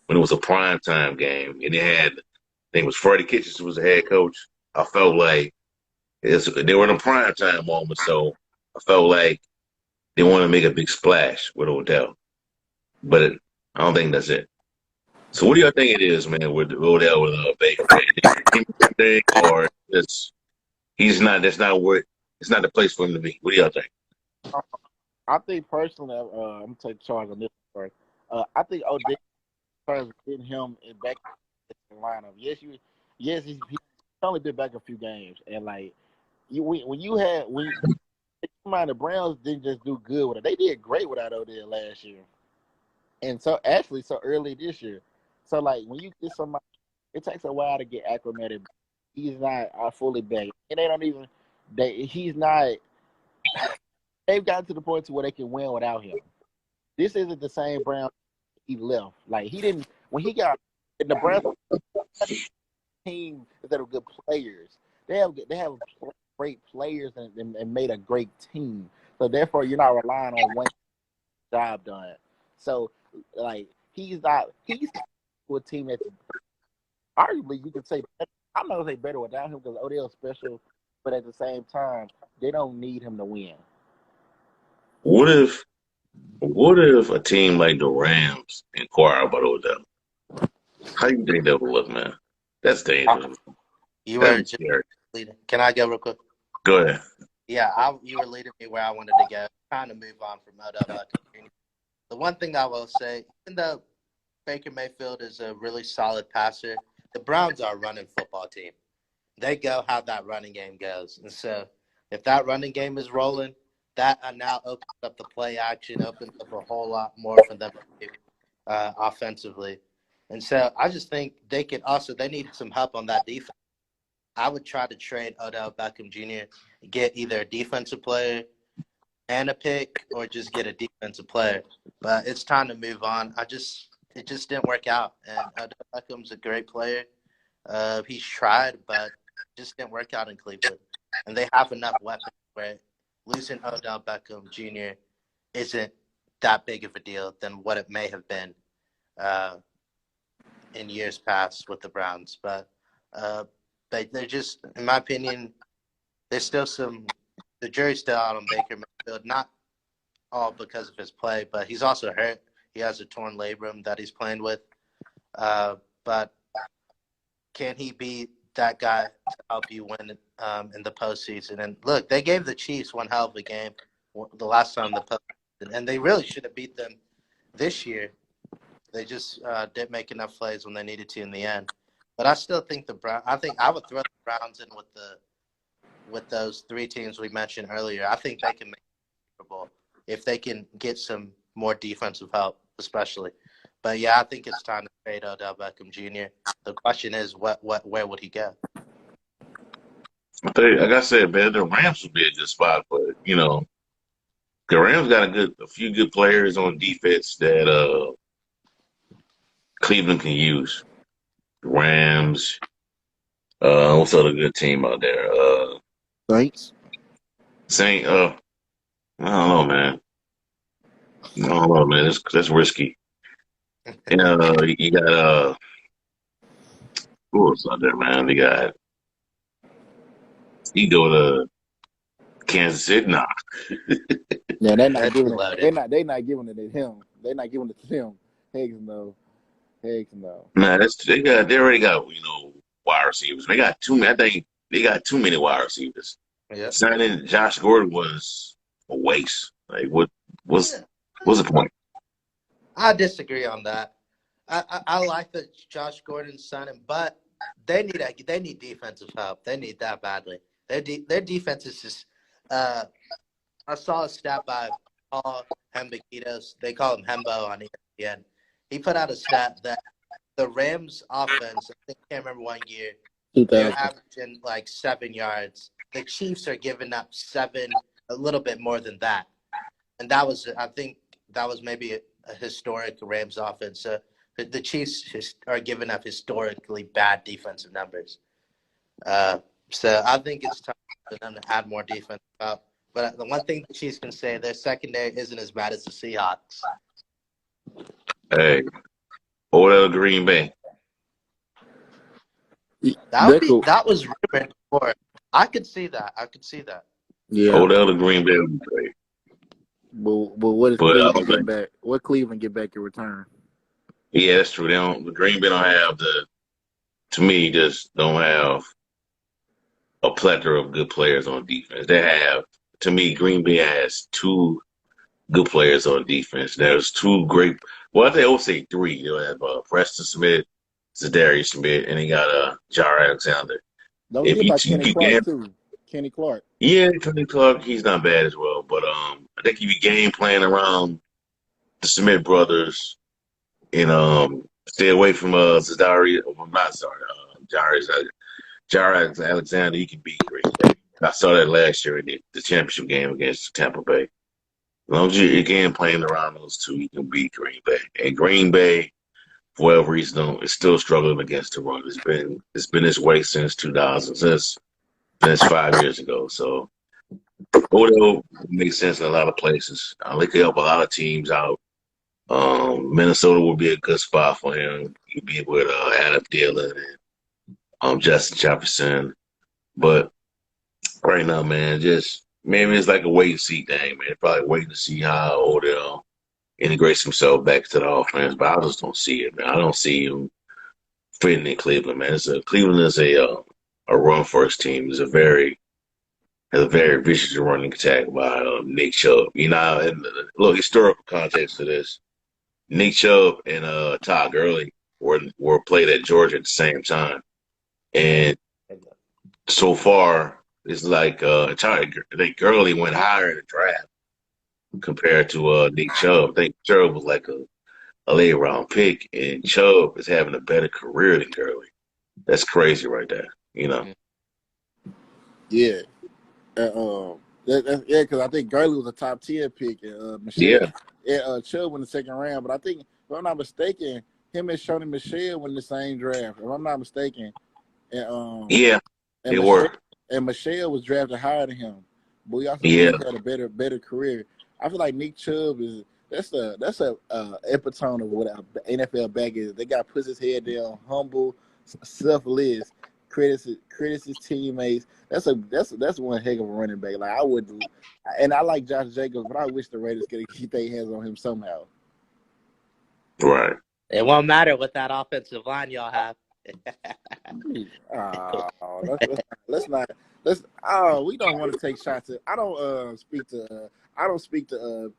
when it was a primetime game and I think it was Freddie Kitchens who was the head coach, I felt like they were in a primetime moment, so I felt like they want to make a big splash with Odell. But I don't think that's it. So what do y'all think it is, man, with Odell with Baker? Thing, or that's not where it's not the place for him to be. What do y'all think? I think personally, I'm gonna take charge on this first. I think Odell started getting him back in the lineup. He's only been back a few games, and when you mind the Browns didn't just do good with it; they did great without Odell last year, and so early this year. So when you get somebody, it takes a while to get acclimated. He's not fully back, and they don't even. He's not. They've gotten to the point to where they can win without him. This isn't the same Brown he left. He didn't when he got the Browns team that are good players. They have great players and made a great team. So therefore, you're not relying on one job done. So he's to a team that's arguably you could say I'm not gonna say better without him because Odell's special, but at the same time they don't need him to win. What if a team like the Rams inquire about Odell? How do you think that would look, man? That's dangerous. You were just leading. Can I go real quick? Go ahead. Yeah, you were leading me where I wanted to go. Trying to move on from Odell Beckham. The one thing I will say, even though Baker Mayfield is a really solid passer, the Browns are a running football team. They go how that running game goes. And so if that running game is rolling, that now opens up the play action, opens up a whole lot more for them to do offensively. And so I just think they need some help on that defense. I would try to trade Odell Beckham Jr., get either a defensive player and a pick or just get a defensive player. But it's time to move on. It just didn't work out. And Odell Beckham's a great player. He's tried, but it just didn't work out in Cleveland. And they have enough weapons where losing Odell Beckham Jr. isn't that big of a deal than what it may have been in years past with the Browns. But But they're just, in my opinion, there's still the jury's still out on Baker Mayfield. Not all because of his play, but he's also hurt. He has a torn labrum that he's playing with. But can he be that guy to help you win in the postseason? And look, they gave the Chiefs one hell of a game the last time in the postseason, and they really should have beat them this year. They just didn't make enough plays when they needed to in the end. But I still think I think I would throw the Browns in with those three teams we mentioned earlier. I think they can make it Super Bowl if they can get some more defensive help, especially. But yeah, I think it's time to trade Odell Beckham Jr. The question is, where would he go? I think, like I said, man, the Rams would be a good spot, but the Rams got a few good players on defense that Cleveland can use. Rams. What's the other good team out there? Saints. Saint. I don't know, man. I don't know, man. That's risky. And you got who else out there, man? You go to Kansas City, nah. Yeah, they're not giving it. Loaded. They're not giving it to him. They're not giving it to him. Higgs no. Nah, they already got wide receivers. They got too many. I think they got too many wide receivers. Yeah. Signing Josh Gordon was a waste. Like what's the point? I disagree on that. I like the Josh Gordon signing, but they need defensive help. They need that badly. Their defense is just. I saw a stat by Paul Hembekitos. They call him Hembo on ESPN. He put out a stat that the Rams' offense, I can't remember one year, they're averaging like 7 yards. The Chiefs are giving up 7, a little bit more than that. And I think that was maybe a historic Rams offense. So the Chiefs are giving up historically bad defensive numbers. So I think it's time for them to add more defense out. But the one thing the Chiefs can say, their secondary isn't as bad as the Seahawks. Hey, Odell Green Bay. That was rumored before. I could see that. Yeah. Odell to Green Bay would be great. But what does Cleveland get back? What Cleveland get back in return? Yeah, that's true. The Green Bay don't have to me, just don't have a plethora of good players on defense. To me, Green Bay has 2 good players on defense. There's 2 great. Well, I think I would say 3. They'll have Preston Smith, Zadarius Smith, and they got Jar Alexander. Don't forget about Kenny Clark too. Kenny Clark. Yeah, Kenny Clark, he's not bad as well. But I think if you game plan around the Smith brothers and stay away from Zadarius. I'm not sorry, Jar Alexander, you can beat Green Bay. I saw that last year in the championship game against Tampa Bay. As long as you're game playing around those 2, you can beat Green Bay. And Green Bay, for whatever reason, is still struggling against the run. It's been this way since 2000, since 5 years ago. So Odell makes sense in a lot of places. They could help a lot of teams out. Minnesota would be a good spot for him. He'd be with Adam Thielen and Justin Jefferson. But right now, man, just maybe it's like a wait and see thing, man. Probably waiting to see how Odell integrates himself back to the offense. But I just don't see it, man. I don't see him fitting in Cleveland, man. Cleveland is a run first team. Has a very vicious running attack by Nick Chubb. And look, historical context to this. Nick Chubb and Todd Gurley were played at Georgia at the same time. And so far, it's like I think Gurley went higher in the draft compared to Nick Chubb. I think Chubb was like a late round pick, and Chubb is having a better career than Gurley. That's crazy right there, Yeah. Because I think Gurley was a top 10 pick. Michelle, Chubb in the second round. But I think, if I'm not mistaken, him and Shoney Michelle were in the same draft. If I'm not mistaken. And, they were. And Michelle was drafted higher than him. But we also had a better career. I feel like Nick Chubb that's a epitome of what an NFL back is. They got puts his head down, humble, selfless. credits his teammates. That's one heck of a running back. Like I would, and I like Josh Jacobs, but I wish the Raiders could keep their hands on him somehow. Right. It won't matter what that offensive line y'all have. We don't want to take shots at. I don't speak to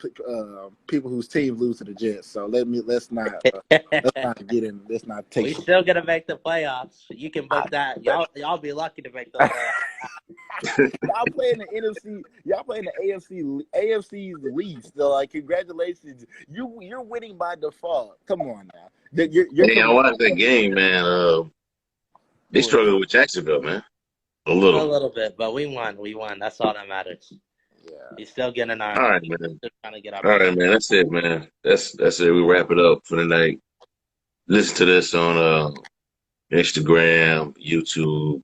people whose teams lose to the Jets. So let's not get in. Let's not take. We still gonna make the playoffs. You can book that. Y'all be lucky to make the playoffs. Y'all playing the NFC. Y'all playing the AFC's least. So like, congratulations. You're winning by default. Come on now. Hey, I watched that game, man. They struggled with Jacksonville, man. A A little. little bit, but we won. We won. That's all that matters. Yeah. He's still getting our. All right, man. Still trying to get our. All right, man. That's it, man. That's it. We wrap it up for the night. Listen to this on Instagram, YouTube,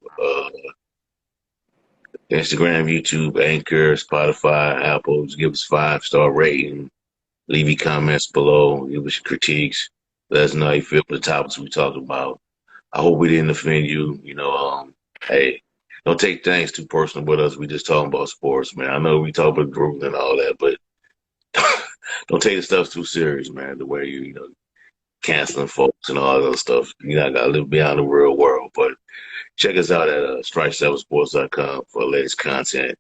Anchor, Spotify, Apple. Just give us 5-star rating. Leave your comments below. Give us your critiques. Let us know how you feel for the topics we talked about. I hope we didn't offend you. Hey, don't take things too personal with us. We just talking about sports, man. I know we talk about growth and all that, but don't take the stuff too serious, man. The way you canceling folks and all that other stuff. You know, gotta live beyond the real world. But check us out at strike7sports.com for the latest content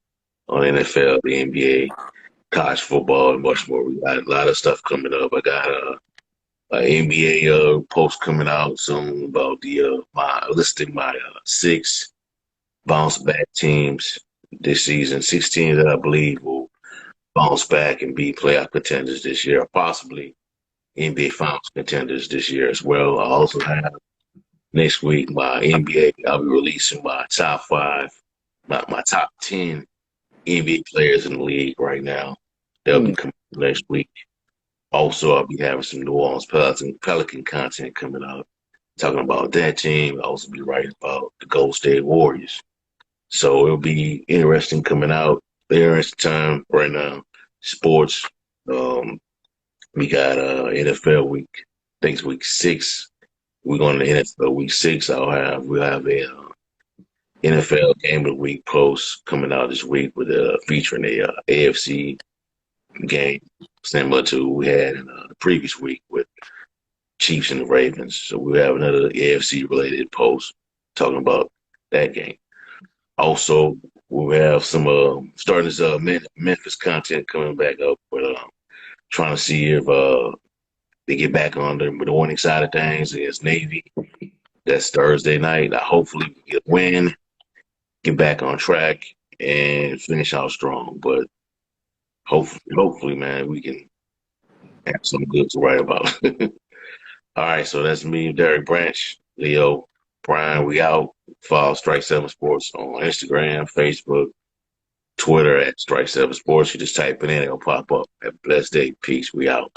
on NFL, the NBA, college football, and much more. We got a lot of stuff coming up. I got an NBA post coming out soon about listing my 6 bounce back teams this season. 16 that I believe will bounce back and be playoff contenders this year, or possibly NBA Finals contenders this year as well. I also have next week my NBA. I'll be releasing my top 5, my top 10 NBA players in the league right now. They'll be coming next week. Also, I'll be having some New Orleans Pelican content coming out, talking about that team. I'll also be writing about the Golden State Warriors. So it'll be interesting coming out. Interesting time right now. Sports. We got NFL week. I think it's week 6. We're going to NFL week 6. We'll have a NFL game of the week post coming out this week with featuring a AFC game similar to what we had in the previous week with Chiefs and the Ravens. So we have another AFC related post talking about that game. Also, we'll have some starting this Memphis content coming back up, but trying to see if they get back on the winning side of things against Navy. That's Thursday night. Hopefully we get a win, get back on track, and finish out strong. But hopefully, man, we can have something good to write about. All right, so that's me, Derek Branch, Leo, Brian. We out. Follow Strike 7 Sports on Instagram, Facebook, Twitter at Strike 7 Sports. You just type it in, it'll pop up. Have a blessed day. Peace. We out.